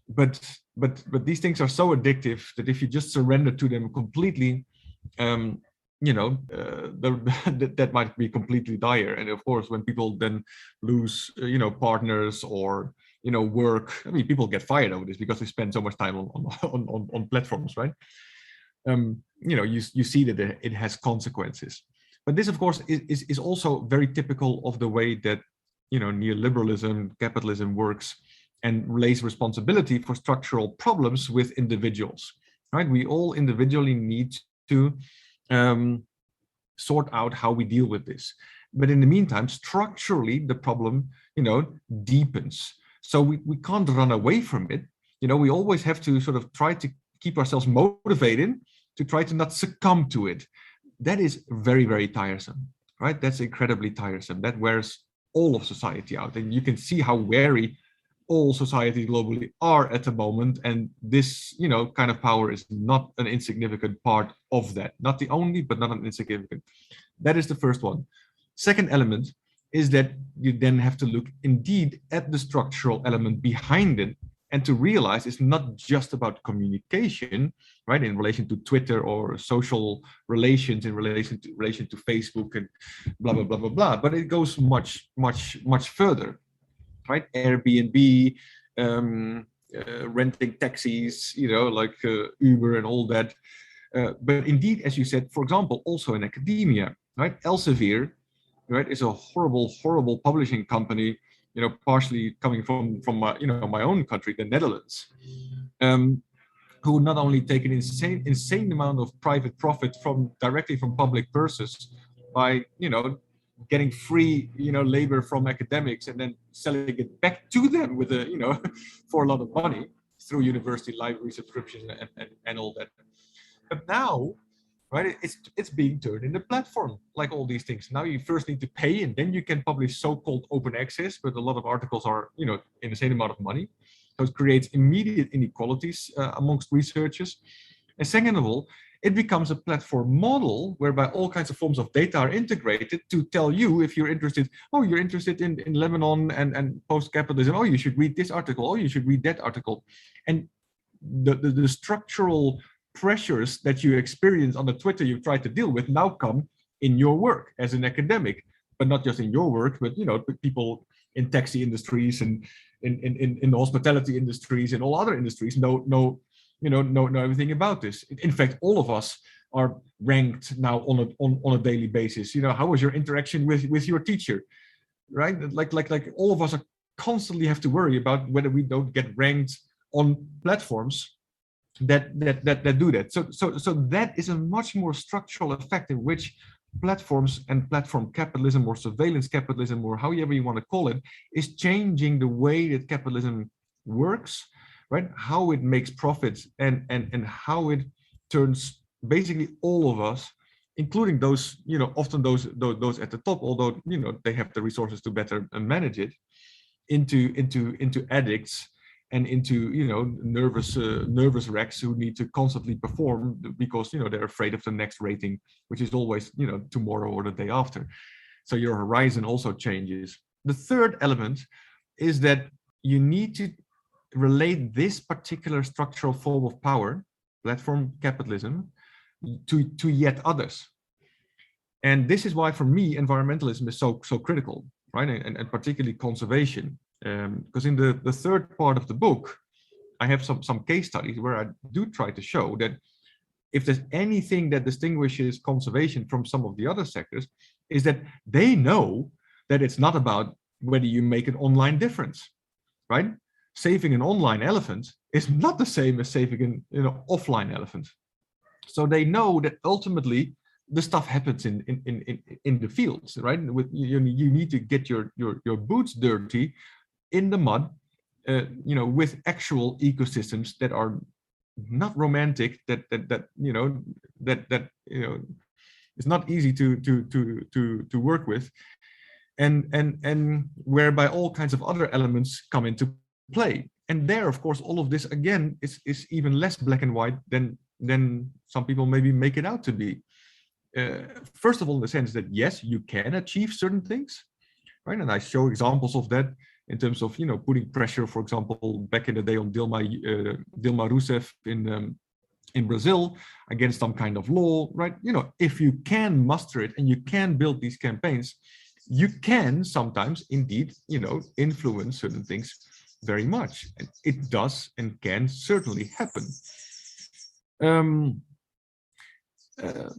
But these things are so addictive that if you just surrender to them completely, that might be completely dire. And of course, when people then lose, partners or work, I mean, people get fired over this because they spend so much time on platforms, right? You see that it has consequences. But this, of course, is also very typical of the way that neoliberalism, capitalism works, and lays responsibility for structural problems with individuals, right? We all individually need to sort out how we deal with this. But in the meantime, structurally, the problem, deepens. So we can't run away from it. We always have to sort of try to keep ourselves motivated to try to not succumb to it. That is very, very tiresome, right? That's incredibly tiresome. That wears all of society out. And you can see how wary all societies globally are at the moment. And this, kind of power is not an insignificant part of that. Not the only, but not an insignificant. That is the first one. Second element is that you then have to look indeed at the structural element behind it, and to realize it's not just about communication, right, in relation to Twitter or social relations, in relation to Facebook and blah, blah, blah, blah, blah, but it goes much, much, much further, right? Airbnb, renting taxis, like Uber and all that. But indeed, as you said, for example, also in academia, right? Elsevier, right, is a horrible, horrible publishing company, partially coming from my, my own country, the Netherlands, who not only take an insane amount of private profit directly from public purses by, getting free, labor from academics and then selling it back to them with for a lot of money through university library subscriptions and all that. But now, right, it's being turned into platform, like all these things. Now you first need to pay, and then you can publish so-called open access, but a lot of articles are, in the same amount of money. So it creates immediate inequalities amongst researchers. And second of all, it becomes a platform model whereby all kinds of forms of data are integrated to tell you if you're interested. Oh, you're interested in Lebanon and post-capitalism. Oh, you should read this article. Oh, you should read that article. And the structural pressures that you experience on the Twitter you try to deal with now come in your work as an academic, but not just in your work, but people in taxi industries and in hospitality industries and all other industries know everything about this. In fact, all of us are ranked now on a daily basis. How was your interaction with your teacher, right? Like all of us are constantly have to worry about whether we don't get ranked on platforms that do that. So that is a much more structural effect in which platforms and platform capitalism or surveillance capitalism, or however you want to call it, is changing the way that capitalism works, right? How it makes profits and how it turns basically all of us, including those, often those at the top, although, they have the resources to better manage it, into addicts and into, nervous wrecks who need to constantly perform because, they're afraid of the next rating, which is always, tomorrow or the day after. So your horizon also changes. The third element is that you need to relate this particular structural form of power, platform capitalism, to yet others. And this is why, for me, environmentalism is so critical, right? And particularly conservation. Because in the third part of the book, I have some case studies where I do try to show that if there's anything that distinguishes conservation from some of the other sectors, is that they know that it's not about whether you make an online difference, right? Saving an online elephant is not the same as saving an offline elephant. So they know that ultimately the stuff happens in the fields, right? You need to get your boots dirty in the mud, with actual ecosystems that are not romantic, that it's not easy to work with, and whereby all kinds of other elements come into play. And there, of course, all of this again is even less black and white than some people maybe make it out to be. First of all, in the sense that yes, you can achieve certain things, right? And I show examples of that in terms of putting pressure, for example, back in the day on Dilma Rousseff in Brazil against some kind of law, right? If you can muster it and you can build these campaigns, you can sometimes indeed influence certain things very much, and it does and can certainly happen.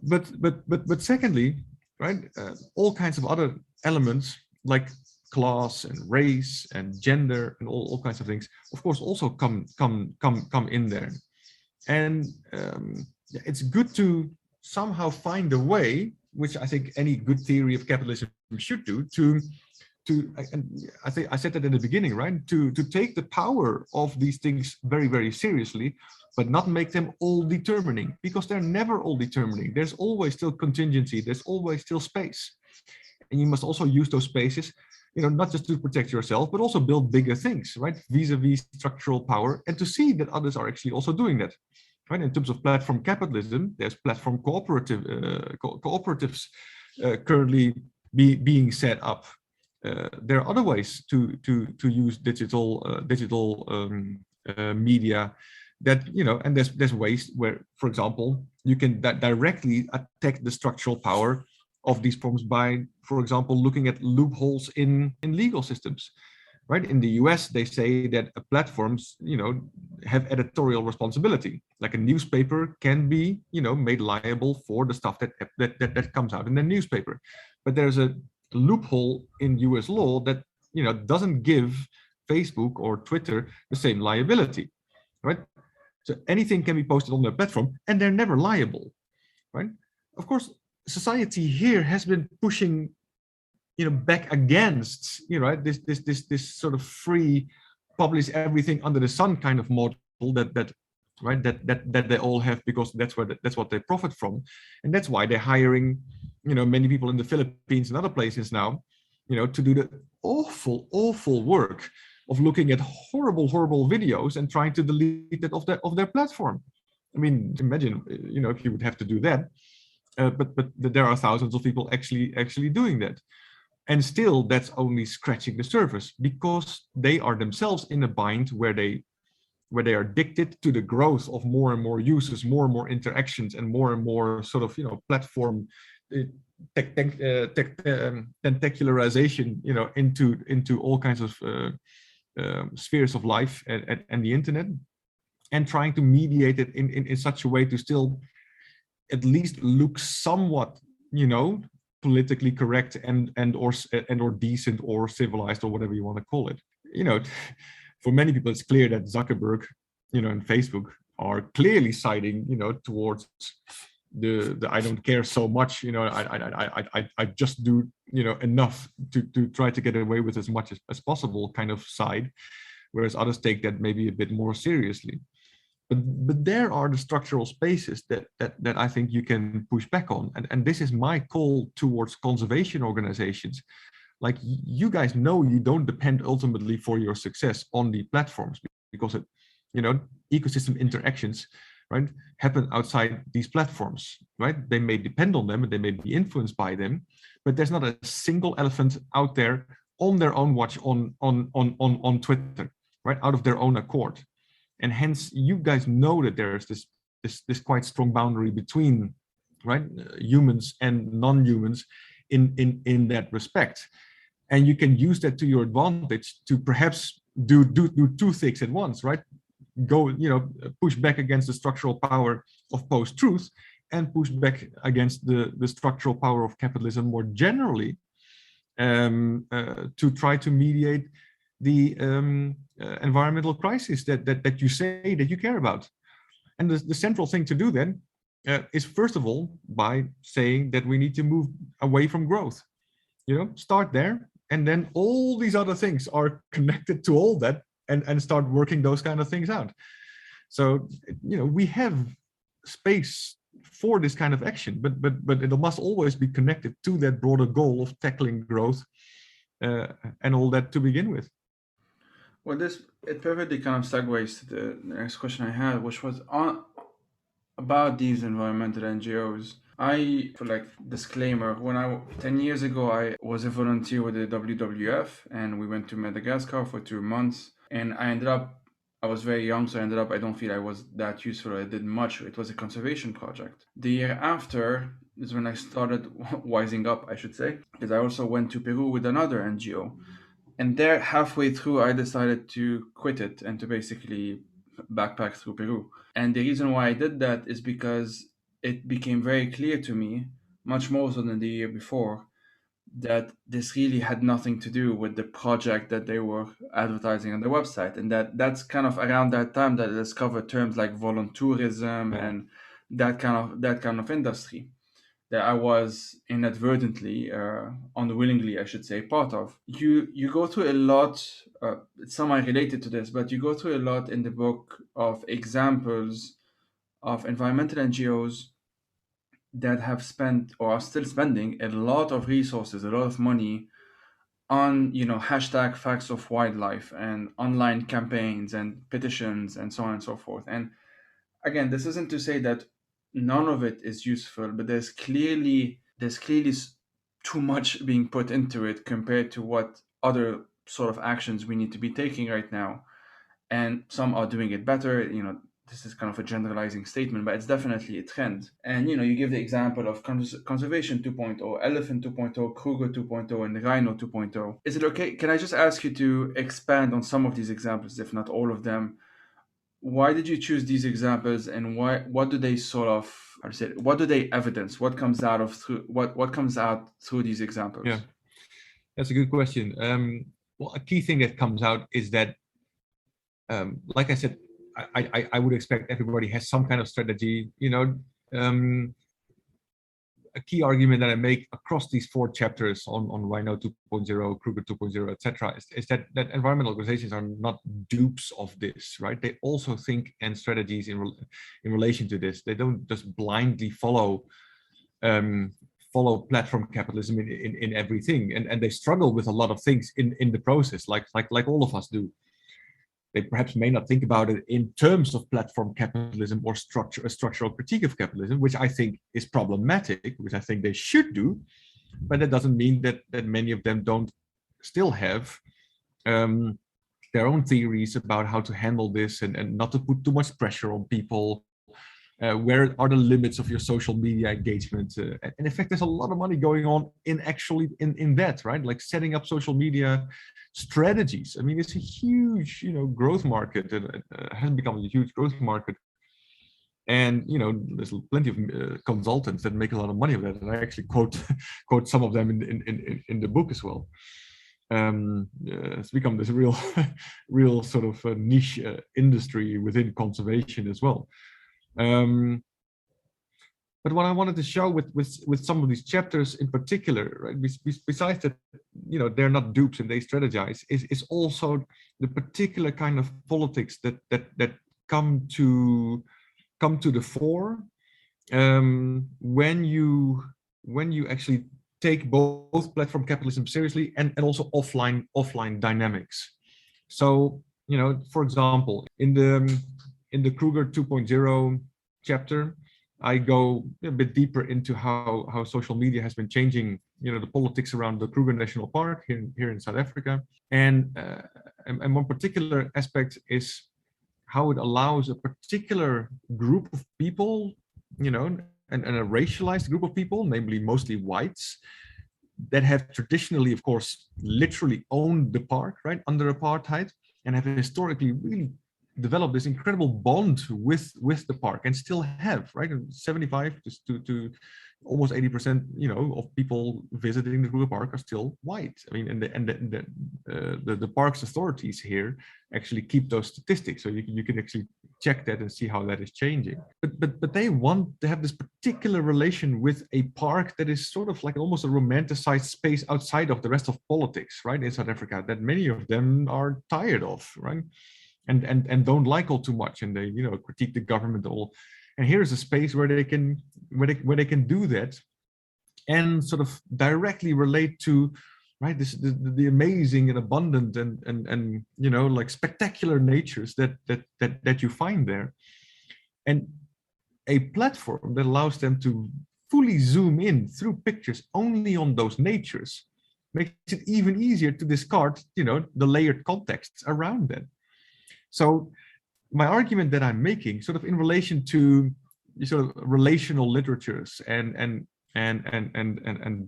But secondly, right, all kinds of other elements like class and race and gender and all kinds of things, of course, also come in there. And it's good to somehow find a way, which I think any good theory of capitalism should do, and I think I said that in the beginning, right, to take the power of these things very, very seriously, but not make them all determining, because they're never all determining. There's always still contingency, there's always still space. And you must also use those spaces, not just to protect yourself, but also build bigger things, right? Vis-a-vis structural power, and to see that others are actually also doing that, right? In terms of platform capitalism, there's platform cooperatives currently being set up. There are other ways to use digital media that, and there's ways where, for example, you can directly attack the structural power of these forms by, for example, looking at loopholes in legal systems, right? In the US, they say that platforms, have editorial responsibility. Like a newspaper can be, made liable for the stuff that comes out in the newspaper. But there's a loophole in US law that, doesn't give Facebook or Twitter the same liability, right? So anything can be posted on their platform and they're never liable, right? Of course, society here has been pushing, back against, right, this sort of free, publish everything under the sun kind of model that they all have, because that's what they profit from, and that's why they're hiring, many people in the Philippines and other places now, to do the awful work of looking at horrible videos and trying to delete it off their platform. I mean, imagine, if you would have to do that. But there are thousands of people actually doing that, and still that's only scratching the surface, because they are themselves in a bind where they are addicted to the growth of more and more users, more and more interactions, and more sort of platform tentacularization, into all kinds of spheres of life and the internet, and trying to mediate it in such a way to still at least look somewhat, politically correct and or decent or civilized, or whatever you want to call it. For many people, it's clear that Zuckerberg, and Facebook are clearly siding, towards the I don't care so much, I just do, enough to try to get away with as much as possible kind of side, whereas others take that maybe a bit more seriously. But there are the structural spaces that I think you can push back on, and this is my call towards conservation organizations. Like, you guys know you don't depend ultimately for your success on the platforms, because ecosystem interactions, right, happen outside these platforms, right? They may depend on them and they may be influenced by them, but there's not a single elephant out there on their own watch on Twitter, right, out of their own accord. And hence, you guys know that there's this quite strong boundary between, right, humans and non-humans in that respect. And you can use that to your advantage to perhaps do two things at once, right? Go, push back against the structural power of post-truth, and push back against the structural power of capitalism more generally, to try to mediate the environmental crisis that you say that you care about. And the central thing to do then is, first of all, by saying that we need to move away from growth. Start there, and then all these other things are connected to all that, and start working those kind of things out. So, we have space for this kind of action, but it must always be connected to that broader goal of tackling growth and all that to begin with. Well, it perfectly kind of segues to the next question I had, which was about these environmental NGOs. For like disclaimer, 10 years ago, I was a volunteer with the WWF, and we went to Madagascar for 2 months, and I was very young, so I don't feel I was that useful. I did much. It was a conservation project. The year after is when I started wising up, I should say, because I also went to Peru with another NGO. And there, halfway through, I decided to quit it and to basically backpack through Peru. And the reason why I did that is because it became very clear to me, much more so than the year before, that this really had nothing to do with the project that they were advertising on their website. And that's kind of around that time that I discovered terms like voluntourism and that kind of industry that I was inadvertently, unwillingly, I should say, part of. You go through a lot, it's semi-related to this, but you go through a lot in the book of examples of environmental NGOs that have spent or are still spending a lot of resources, a lot of money on, hashtag facts of wildlife and online campaigns and petitions and so on and so forth. And again, this isn't to say that none of it is useful, but there's clearly too much being put into it compared to what other sort of actions we need to be taking right now. And some are doing it better. This is kind of a generalizing statement, but it's definitely a trend. And you give the example of conservation 2.0, elephant 2.0, Kruger 2.0, and rhino 2.0. Is it okay? Can I just ask you to expand on some of these examples, if not all of them? Why did you choose these examples, and what do they sort of, what do they evidence? What comes out through these examples? Yeah, that's a good question. Well, a key thing that comes out is that, like I said, I would expect everybody has some kind of strategy. A key argument that I make across these 4 chapters on Rhino 2.0, Kruger 2.0, etc., is that environmental organizations are not dupes of this, right? They also think and strategies in relation to this. They don't just blindly follow platform capitalism in everything, and they struggle with a lot of things in the process, like all of us do. They perhaps may not think about it in terms of platform capitalism or a structural critique of capitalism, which I think is problematic, which I think they should do. But that doesn't mean that many of them don't still have their own theories about how to handle this and not to put too much pressure on people. Where are the limits of your social media engagement? And in fact, there's a lot of money going on in that, right? Like setting up social media strategies. I mean, it's a huge, growth market. It has become a huge growth market. And, there's plenty of consultants that make a lot of money of that. And I actually quote some of them in the book as well. it's become this real, real sort of niche industry within conservation as well. But what I wanted to show with some of these chapters in particular, right, besides that, they're not dupes and they strategize, is also the particular kind of politics that come to the fore when you actually take both platform capitalism seriously and also offline dynamics. So, for example, in the Kruger 2.0 chapter, I go a bit deeper into how social media has been changing, the politics around the Kruger National Park here in South Africa, and one particular aspect is how it allows a particular group of people, and a racialized group of people, namely mostly whites, that have traditionally, of course, literally owned the park, right, under apartheid, and have historically really developed this incredible bond with the park, and still have, right, 75 to almost 80%, of people visiting the Kruger Park are still white. I mean, and the park's authorities here actually keep those statistics, so you can actually check that and see how that is changing. But they want to have this particular relation with a park that is sort of like almost a romanticized space outside of the rest of politics, right, in South Africa, that many of them are tired of, right, and don't like all too much, and they critique the government all. And here's a space where they can do that and sort of directly relate to, right, the amazing and abundant and like spectacular natures that you find there. And a platform that allows them to fully zoom in through pictures only on those natures makes it even easier to discard, the layered contexts around them. So my argument that I'm making, sort of in relation to sort of relational literatures and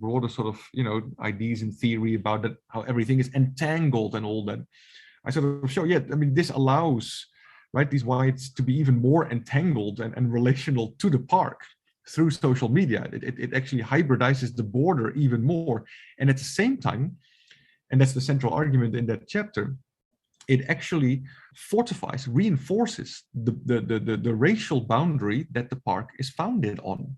broader sort of ideas in theory about that, how everything is entangled and all that, I sort of show, this allows, right, these whites to be even more entangled and relational to the park through social media. It actually hybridizes the border even more, and at the same time, and that's the central argument in that chapter, it actually fortifies, reinforces the racial boundary that the park is founded on,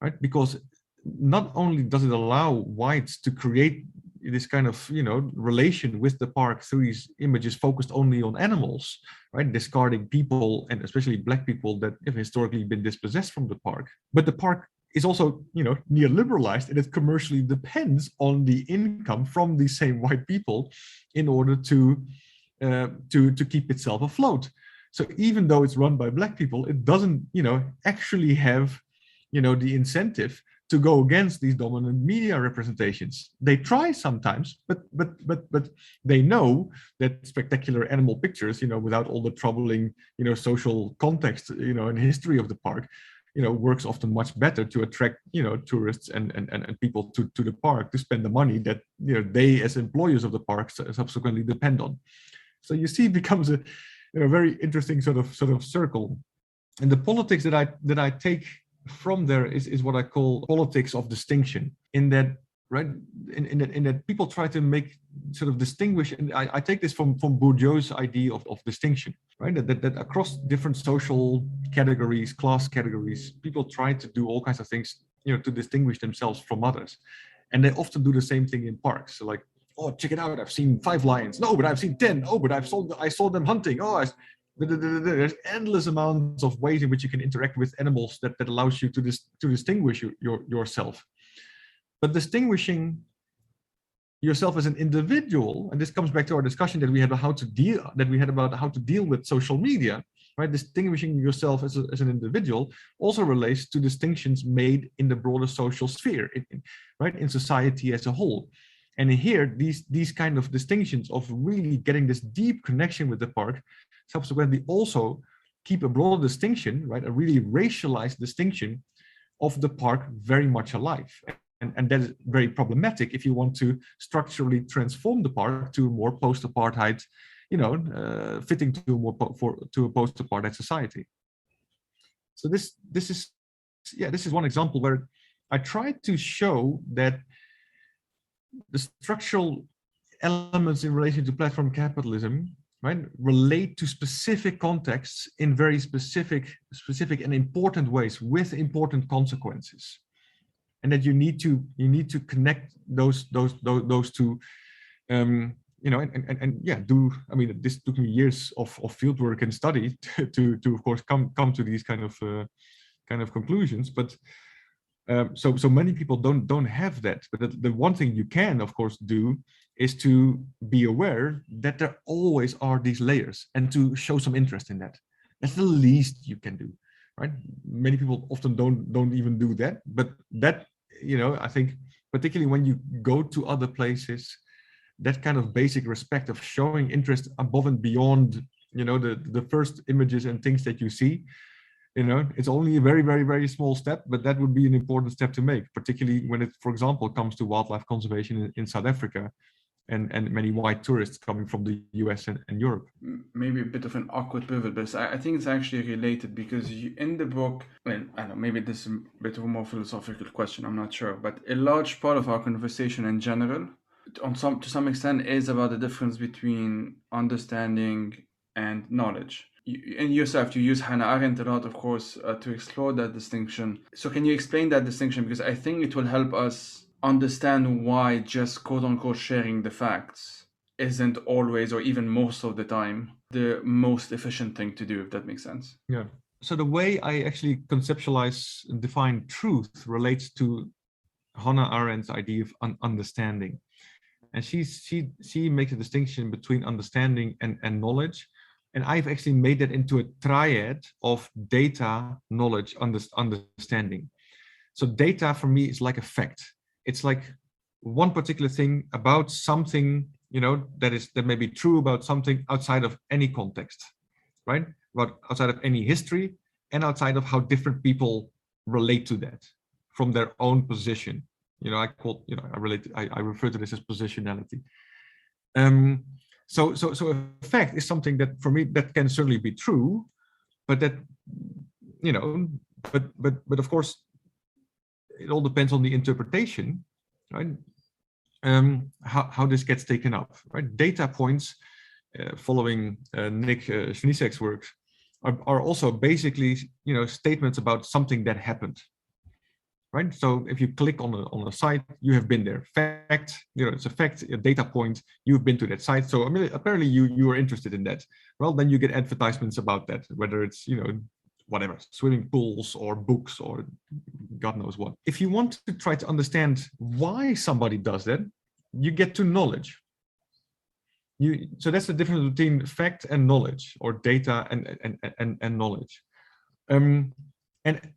right? Because not only does it allow whites to create this kind of relation with the park through these images focused only on animals, right, discarding people, and especially Black people that have historically been dispossessed from the park, but the park is also neoliberalized, and it commercially depends on the income from these same white people in order to keep itself afloat. So even though it's run by Black people, it doesn't actually have the incentive to go against these dominant media representations. They try sometimes, but they know that spectacular animal pictures, without all the troubling social context and history of the park, works often much better to attract tourists and people to the park to spend the money that they as employers of the park subsequently depend on. So you see, it becomes a very interesting sort of circle. And the politics that I take from there is what I call politics of distinction. In that, right, in that people try to make sort of distinguish, and I take this from Bourdieu's idea of distinction, right? That across different social categories, class categories, people try to do all kinds of things, to distinguish themselves from others, and they often do the same thing in parks. So like, oh, check it out, I've seen 5 lions. No, but I've seen 10. Oh, but I saw them hunting. Oh, there's endless amounts of ways in which you can interact with animals that allows you to distinguish yourself. But distinguishing yourself as an individual, and this comes back to our discussion that we had about how to deal with social media, right? Distinguishing yourself as an individual also relates to distinctions made in the broader social sphere, right, in society as a whole. And here, these kind of distinctions of really getting this deep connection with the park subsequently also keep a broad distinction, right, a really racialized distinction of the park very much alive. And that is very problematic if you want to structurally transform the park to a more post-apartheid, fitting to a post-apartheid society. So this is one example where I tried to show that the structural elements in relation to platform capitalism, right, relate to specific contexts in very specific and important ways with important consequences, and that you need to connect those two. You know, and yeah, I mean, this took me years of field work and study to of course come to these kind of conclusions, but so many people don't have that. But the one thing you can of course do is to be aware that there always are these layers and to show some interest in that. That's the least you can do, right? Many people often don't even do that, but that, you know, I think particularly when you go to other places, that kind of basic respect of showing interest above and beyond, you know, the first images and things that you see, you know, it's only a very small step, but that would be an important step to make, particularly when it, for example, comes to wildlife conservation in South Africa and many white tourists coming from the US and Europe. Maybe a bit of an awkward pivot, but I think it's actually related because in the book, well, I don't know, maybe this is a bit of a more philosophical question, I'm not sure, but a large part of our conversation in general, to some extent, is about the difference between understanding and knowledge. And yourself, you use Hannah Arendt a lot, of course, to explore that distinction. So can you explain that distinction? Because I think it will help us understand why just quote-unquote sharing the facts isn't always, or even most of the time, the most efficient thing to do, if that makes sense. Yeah. So the way I actually conceptualize and define truth relates to Hannah Arendt's idea of understanding. And she makes a distinction between understanding and knowledge. And I've actually made that into a triad of data, knowledge, understanding. So data for me is like a fact. It's like one particular thing about something, you know, that may be true about something outside of any context, right? About outside of any history and outside of how different people relate to that from their own position. You know, I refer to this as positionality. So a fact is something that for me that can certainly be true, but that, you know, but of course it all depends on the interpretation, right? How this gets taken up, right? Data points, following Nick Srnicek's work, are also basically, you know, statements about something that happened. Right? So if you click on a site, you have been there. Fact, you know, it's a fact, a data point, you've been to that site. So I mean, apparently you are interested in that. Well, then you get advertisements about that, whether it's, you know, whatever, swimming pools or books or God knows what. If you want to try to understand why somebody does that, you get to knowledge. So that's the difference between fact and knowledge, or data and knowledge.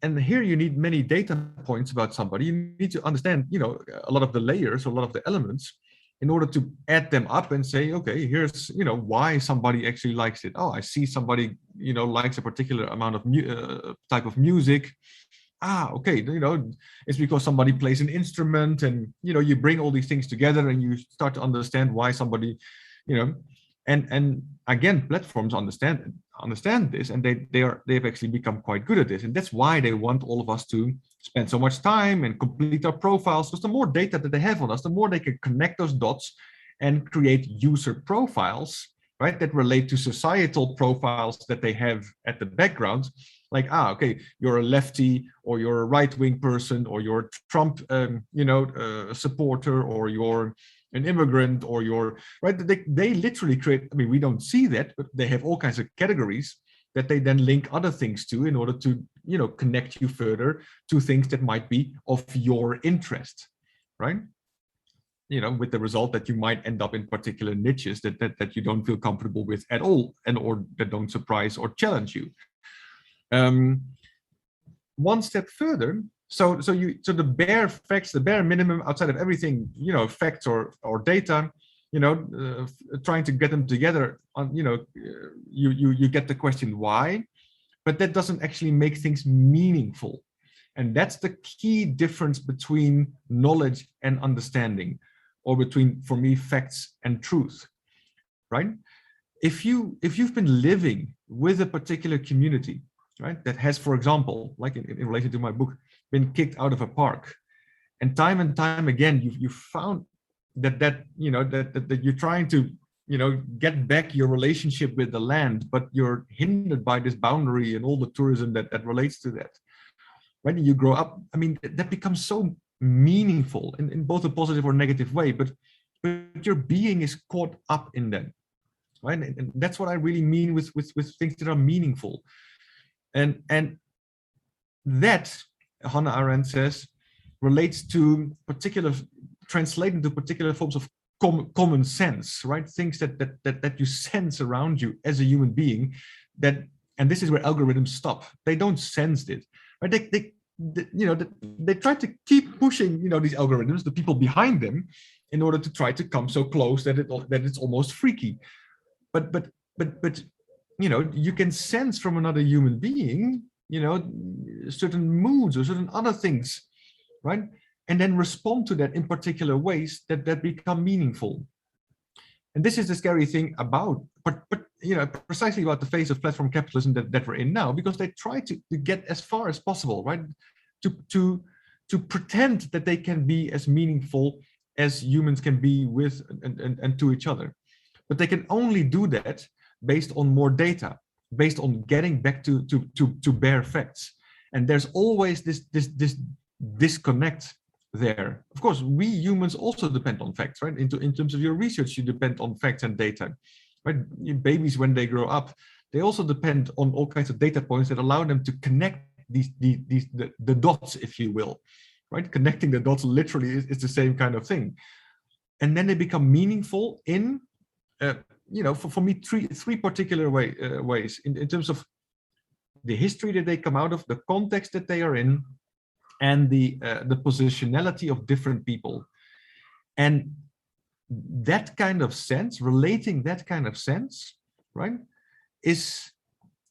And here you need many data points about somebody. You need to understand, you know, a lot of the layers, a lot of the elements, in order to add them up and say, okay, here's, you know, why somebody actually likes it. Oh, I see somebody, you know, likes a particular amount of type of music. Ah, okay, you know, it's because somebody plays an instrument, and, you know, you bring all these things together and you start to understand why somebody, you know, and again, platforms understand this, and they've actually become quite good at this, and that's why they want all of us to spend so much time and complete our profiles, because the more data that they have on us, the more they can connect those dots and create user profiles, right, that relate to societal profiles that they have at the background, like, okay, you're a lefty, or you're a right-wing person, or you're a Trump supporter, or you're an immigrant, or you're right. They literally create, I mean, we don't see that, but they have all kinds of categories that they then link other things to in order to, you know, connect you further to things that might be of your interest, right? You know, with the result that you might end up in particular niches that you don't feel comfortable with at all, and or that don't surprise or challenge you. One step further, so the bare facts, the bare minimum outside of everything, you know, facts or data, you know, trying to get them together on, you know, you get the question why, but that doesn't actually make things meaningful. And that's the key difference between knowledge and understanding, or between, for me, facts and truth, right? If you've been living with a particular community, right, that has, for example, like in relation to my book, been kicked out of a park, and time again, you found that you're trying to get back your relationship with the land, but you're hindered by this boundary and all the tourism that relates to that. When you grow up, I mean, that becomes so meaningful in both a positive or negative way, but your being is caught up in that, right? And that's what I really mean with things that are meaningful. And that, Hannah Arendt says, relates to translating to particular forms of common sense, right? Things that you sense around you as a human being, and this is where algorithms stop. They don't sense it, right? They try to keep pushing, these algorithms, the people behind them, in order to try to come so close that it's almost freaky. But you can sense from another human being, certain moods or certain other things, right? And then respond to that in particular ways that become meaningful. And this is the scary thing about, but precisely about the phase of platform capitalism that we're in now, because they try to get as far as possible, right? To pretend that they can be as meaningful as humans can be with and to each other. But they can only do that based on more data, based on getting back to bare facts. And there's always this disconnect there. Of course, we humans also depend on facts, right? In terms of your research, you depend on facts and data, right? Babies, when they grow up, they also depend on all kinds of data points that allow them to connect the dots, if you will, right? Connecting the dots literally is the same kind of thing. And then they become meaningful in, for me, three particular ways in terms of the history that they come out of, the context that they are in, and the positionality of different people. And that kind of sense, relating that kind of sense, right, is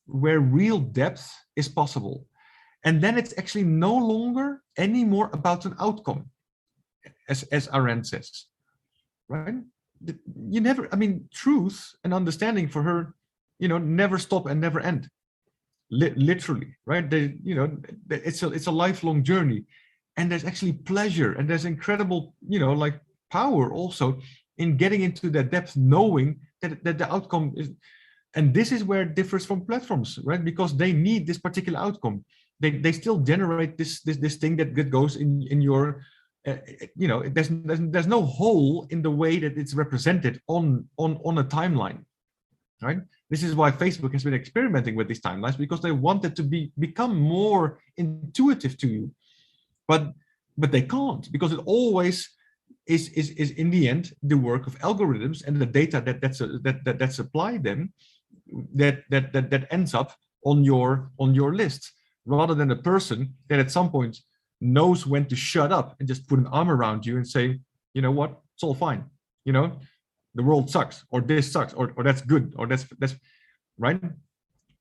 where real depth is possible. And then it's actually no longer anymore about an outcome, as Arendt says, right? Truth and understanding for her, never stop and never end. Literally, right? It's a lifelong journey, and there's actually pleasure, and there's incredible, power also in getting into that depth, knowing that the outcome is, and this is where it differs from platforms, right? Because they need this particular outcome. They still generate this thing that goes in your, there's no hole in the way that it's represented on a timeline, right? This is why Facebook has been experimenting with these timelines, because they want it to become more intuitive to you, but they can't, because it always is in the end the work of algorithms and the data that's applied them that ends up on your list, rather than a person that at some point knows when to shut up and just put an arm around you and say, you know what, it's all fine, the world sucks, or this sucks, or that's good, or that's right.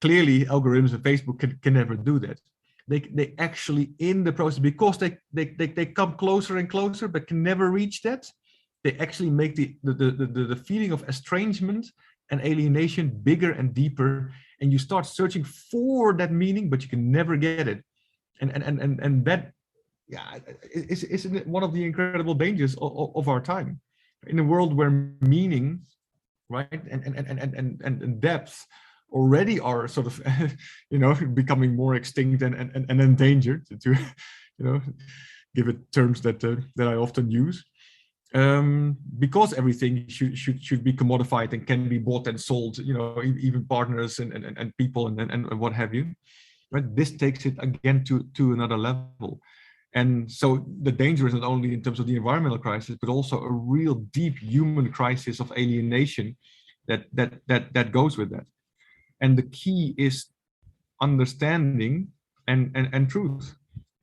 Clearly, algorithms and Facebook can never do that. They actually, in the process, because they come closer and closer, but can never reach that, they actually make the feeling of estrangement and alienation bigger and deeper, and you start searching for that meaning, but you can never get it. And that, is one of the incredible dangers of our time. In a world where meaning, right, and depth already are sort of, becoming more extinct and endangered, to give it terms that I often use, because everything should be commodified and can be bought and sold, even partners and people and what have you. Right? This takes it again to another level. And so the danger is not only in terms of the environmental crisis, but also a real deep human crisis of alienation that goes with that. And the key is understanding and truth.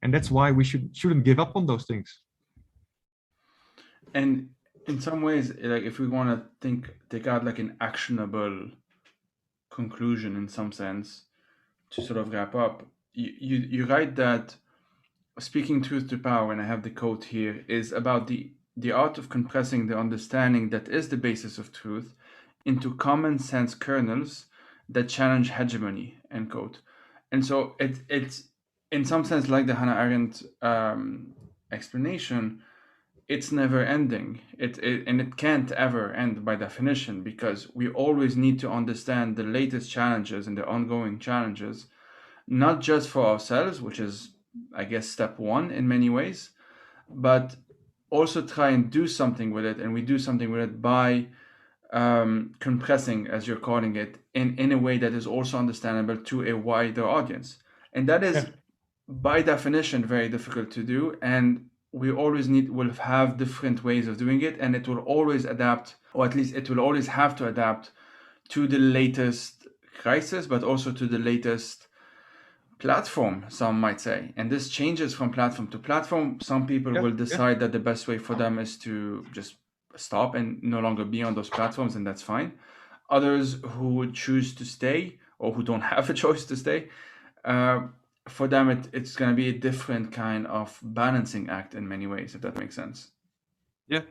And that's why we shouldn't give up on those things. And in some ways, like, if we want to take out like an actionable conclusion in some sense to sort of wrap up, you write that speaking truth to power, and I have the quote here, is about the art of compressing the understanding that is the basis of truth into common sense kernels that challenge hegemony, end quote. And so it's in some sense like the Hannah Arendt explanation, it's never ending. And it can't ever end by definition, because we always need to understand the latest challenges and the ongoing challenges, not just for ourselves, which is, I guess, step one in many ways, but also try and do something with it. And we do something with it by compressing, as you're calling it, in a way that is also understandable to a wider audience. And that is, Yeah. by definition, very difficult to do. And we always will have different ways of doing it. And it will always adapt, or at least it will always have to adapt to the latest crisis, but also to the latest platform, some might say. And this changes from platform to platform. Some people will decide that the best way for them is to just stop and no longer be on those platforms, and that's fine. Others who would choose to stay, or who don't have a choice to stay, for them it's going to be a different kind of balancing act in many ways, if that makes sense. Yeah,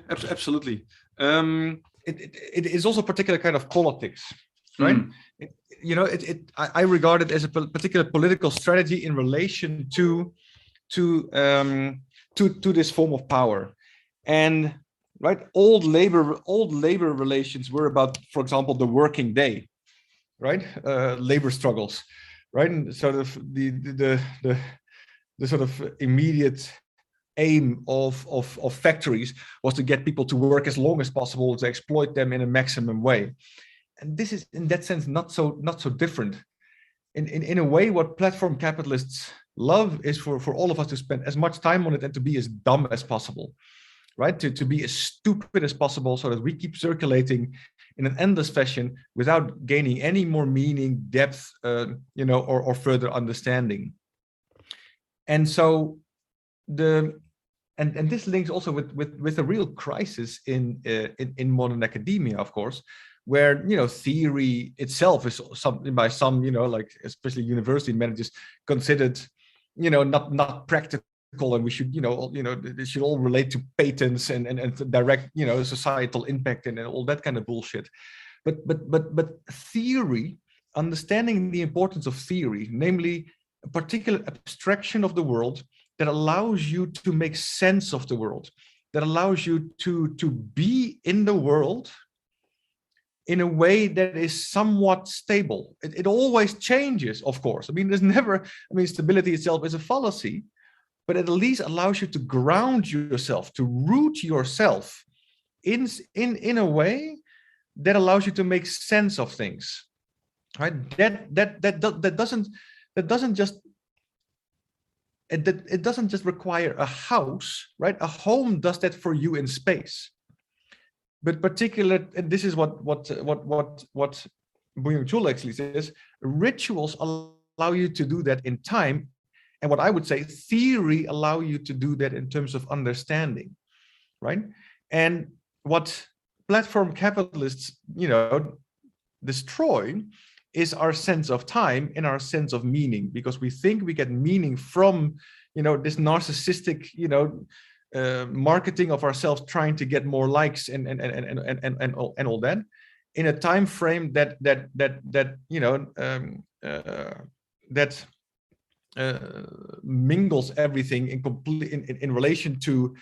absolutely. It is also a particular kind of politics, right? I regard it as a particular political strategy in relation to this form of power. And right, old labor relations were about, for example, the working day, right? Labor struggles, right? And sort of the sort of immediate aim of factories was to get people to work as long as possible, to exploit them in a maximum way. And this is, in that sense, not so different. In a way, what platform capitalists love is for all of us to spend as much time on it and to be as dumb as possible, right? To be as stupid as possible, so that we keep circulating in an endless fashion without gaining any more meaning, depth, or further understanding. And so and this links also with a real crisis in modern academia, of course, where theory itself is by some like especially university managers considered not practical, and we should it should all relate to patents and direct societal impact and all that kind of bullshit. But theory, understanding the importance of theory, namely a particular abstraction of the world that allows you to make sense of the world, that allows you to be in the world in a way that is somewhat stable. It always changes, of course. I mean, there's never, stability itself is a fallacy, but it at least allows you to ground yourself, to root yourself in a way that allows you to make sense of things, right? That doesn't just require a house, right? A home does that for you in space. But and this is what Byung-Chul actually says, rituals allow you to do that in time. And what I would say, theory allow you to do that in terms of understanding, right? And what platform capitalists, destroy is our sense of time and our sense of meaning, because we think we get meaning from, this narcissistic, marketing of ourselves, trying to get more likes and all that, in a time frame that mingles everything in relation to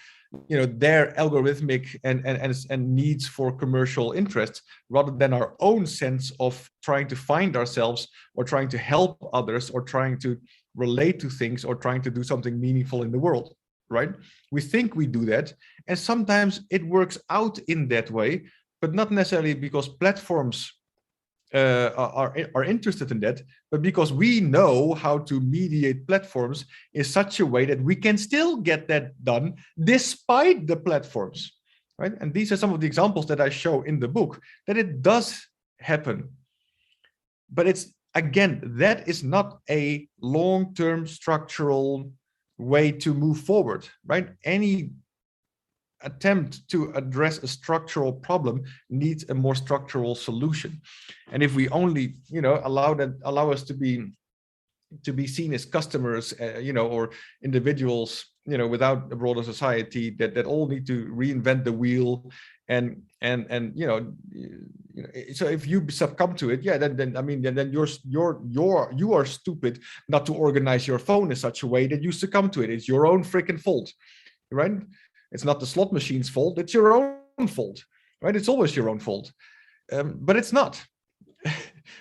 their algorithmic and needs for commercial interests, rather than our own sense of trying to find ourselves, or trying to help others, or trying to relate to things, or trying to do something meaningful in the world, right? We think we do that, and sometimes it works out in that way, but not necessarily because platforms are interested in that, but because we know how to mediate platforms in such a way that we can still get that done despite the platforms, right? And these are some of the examples that I show in the book, that it does happen. But it's, again, that is not a long-term structural way to move forward, right? Any attempt to address a structural problem needs a more structural solution. And if we only allow us to be seen as customers, or individuals, without a broader society that all need to reinvent the wheel, and so if you succumb to it, then you are stupid not to organize your phone in such a way that you succumb to it. It's your own freaking fault, right? It's not the slot machine's fault. It's your own fault, right? It's always your own fault, but it's not,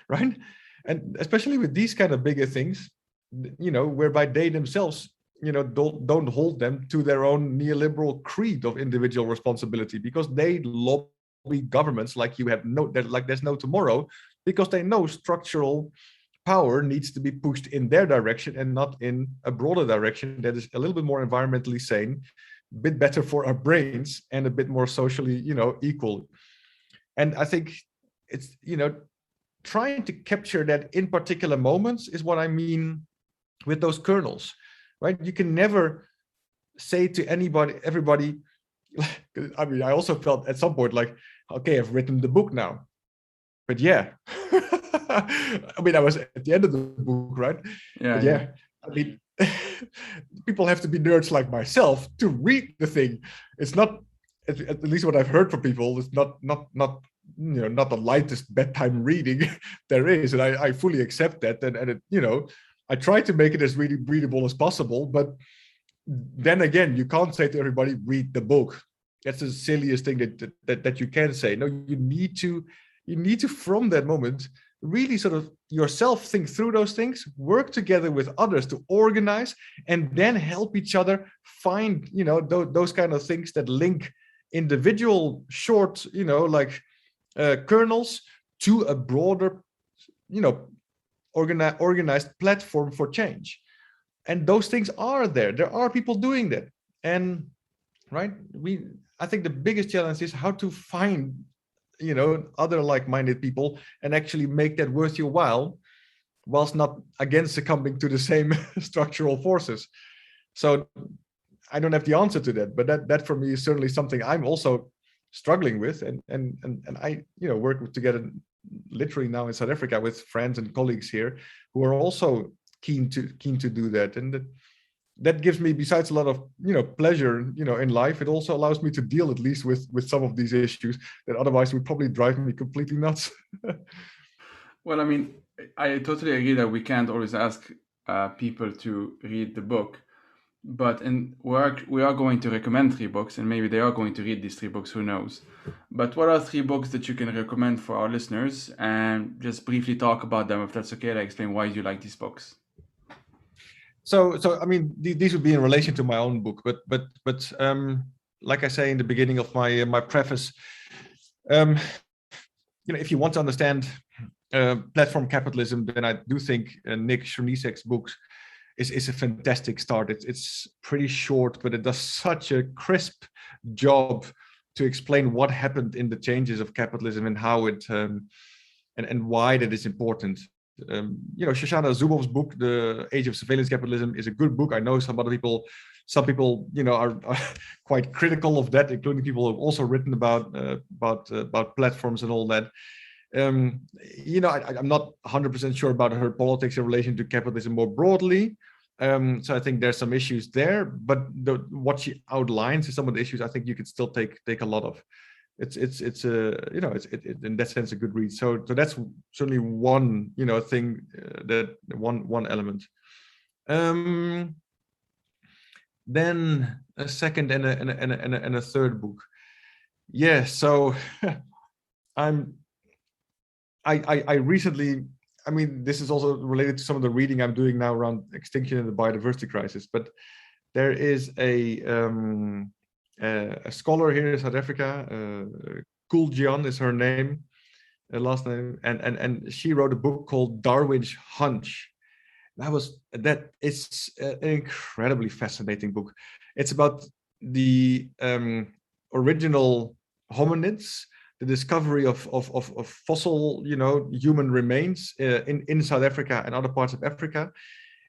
right? And especially with these kind of bigger things, whereby they themselves, don't hold them to their own neoliberal creed of individual responsibility, because they lobby governments like there's no tomorrow, because they know structural power needs to be pushed in their direction and not in a broader direction that is a little bit more environmentally sane, a bit better for our brains, and a bit more socially, equal. And I think it's, trying to capture that in particular moments is what I mean with those kernels, right? You can never say to everybody, I mean, I also felt at some point like, okay, I've written the book now, but yeah, I mean, I was at the end of the book, right? Yeah. I mean, people have to be nerds like myself to read the thing. It's not, at least what I've heard from people, it's not the lightest bedtime reading there is, and I fully accept that. And it, I try to make it as really readable as possible, but then again, you can't say to everybody, read the book. That's the silliest thing that you can say. No, you need to from that moment really sort of yourself think through those things, work together with others to organize, and then help each other find, those kind of things that link individual short, kernels to a broader, organized platform for change. And those things are there. There are people doing that. And right, I think the biggest challenge is how to find, other like-minded people and actually make that worth your while, whilst not again succumbing to the same structural forces. So I don't have the answer to that, but that for me is certainly something I'm also struggling with, and I work together literally now in South Africa with friends and colleagues here who are also keen to do that, and that gives me, besides a lot of pleasure in life, it also allows me to deal at least with some of these issues that otherwise would probably drive me completely nuts. Well, I mean, I totally agree that we can't always ask people to read the book, but we are going to recommend 3 books, and maybe they are going to read these 3 books, who knows. But what are 3 books that you can recommend for our listeners, and just briefly talk about them, if that's okay? Like, explain why you like these books. So I mean, these would be in relation to my own book, but like I say in the beginning of my preface, if you want to understand platform capitalism, then I do think Nick Srnicek's books is a fantastic start. It's pretty short, but it does such a crisp job to explain what happened in the changes of capitalism and how it and why that is important. Shoshana Zuboff's book, The Age of Surveillance Capitalism, is a good book. I know some people are quite critical of that, including people who have also written about platforms and all that. I'm not 100% sure about her politics in relation to capitalism more broadly. So I think there's some issues there, but what she outlines is some of the issues I think you could still take a lot of. It's in that sense a good read. So that's certainly one thing, that one element. Then a second and a third book. Yeah. So I recently, I mean, this is also related to some of the reading I'm doing now around extinction and the biodiversity crisis, but there is a scholar here in South Africa, Kuljian is her name, last name, and she wrote a book called Darwin's Hunch. That is an incredibly fascinating book. It's about the original hominids, the discovery of fossil, human remains in South Africa and other parts of Africa,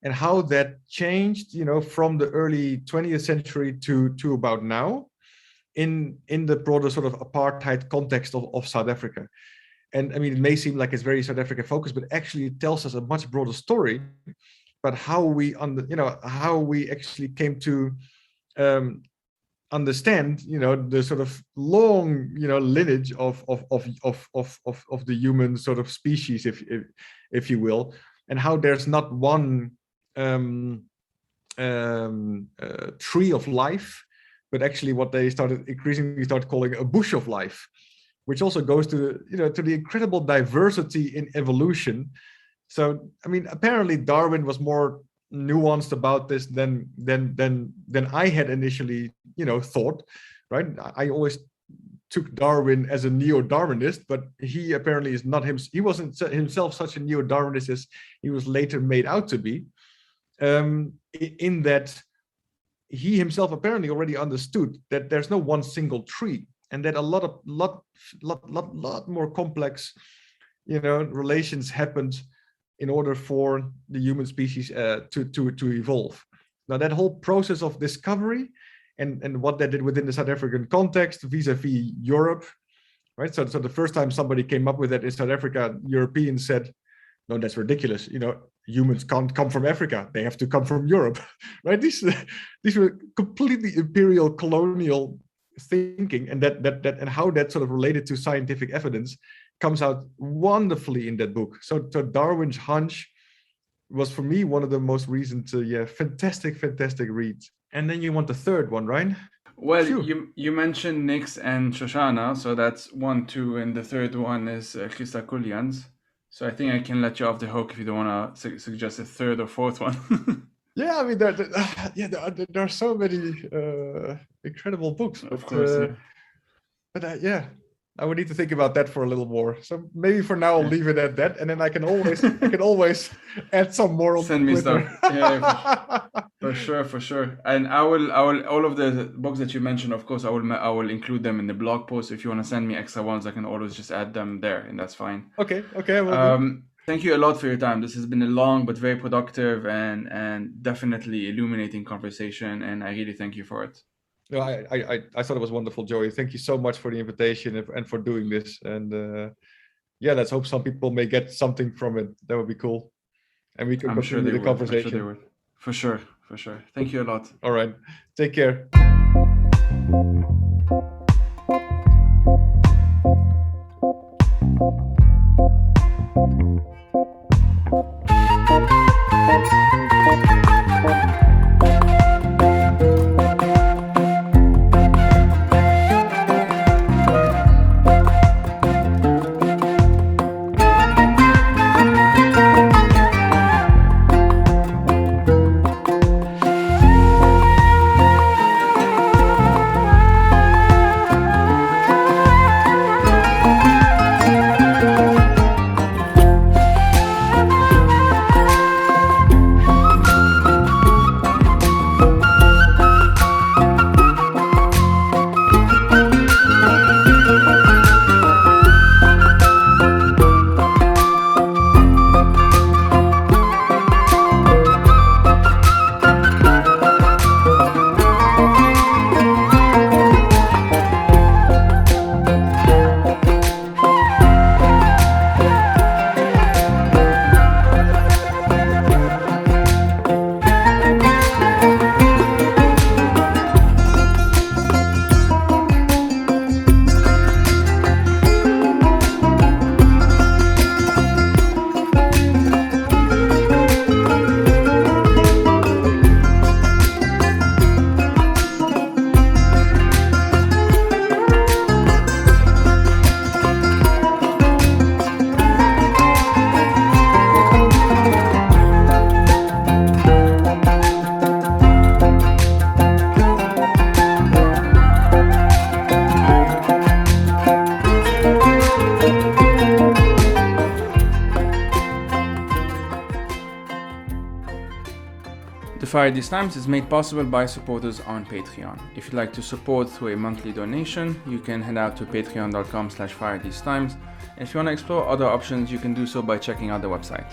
and how that changed, from the early 20th century to about now, in the broader sort of apartheid context of South Africa. And I mean, it may seem like it's very South Africa focused, but actually it tells us a much broader story about how we actually came to understand, the sort of long, lineage of the human sort of species, if you will, and how there's not one tree of life, but actually what they increasingly start calling a bush of life, which also goes to the incredible diversity in evolution. So I mean, apparently Darwin was more nuanced about this than I had initially thought, right? I always took Darwin as a neo-Darwinist, but he apparently is not him. He wasn't himself such a neo-Darwinist as he was later made out to be. In that he himself apparently already understood that there's no one single tree, and that a lot more complex, relations happened in order for the human species to evolve. Now that whole process of discovery and what that did within the South African context vis-a-vis Europe, right? So the first time somebody came up with that in South Africa, Europeans said, no, that's ridiculous. Humans can't come from Africa; they have to come from Europe, right? These were completely imperial, colonial thinking, and that and how that sort of related to scientific evidence comes out wonderfully in that book. So Darwin's Hunch was for me one of the most recent, fantastic reads. And then you want the third one, right? Well, you mentioned Nix and Shoshana, so that's 1, 2, and the third one is Christa Kuljian's. So I think I can let you off the hook if you don't want to suggest a third or fourth one. Yeah, I mean, there are so many incredible books. Of course. I would need to think about that for a little more. So maybe for now I'll leave it at that, and then I can always add some more. Send me stuff. Yeah, for sure. And I will all of the books that you mentioned, of course, I will include them in the blog post. If you want to send me extra ones, I can always just add them there, and that's fine. Okay. Thank you a lot for your time. This has been a long but very productive and definitely illuminating conversation, and I really thank you for it. No, I thought it was wonderful, Joey. Thank you so much for the invitation and for doing this. And let's hope some people may get something from it. That would be cool. And we can continue the conversation. I'm sure they would. For sure. Thank you a lot. All right. Take care. Fire These Times is made possible by supporters on Patreon. If you'd like to support through a monthly donation, you can head out to patreon.com/firethesetimes. And if you want to explore other options, you can do so by checking out the website.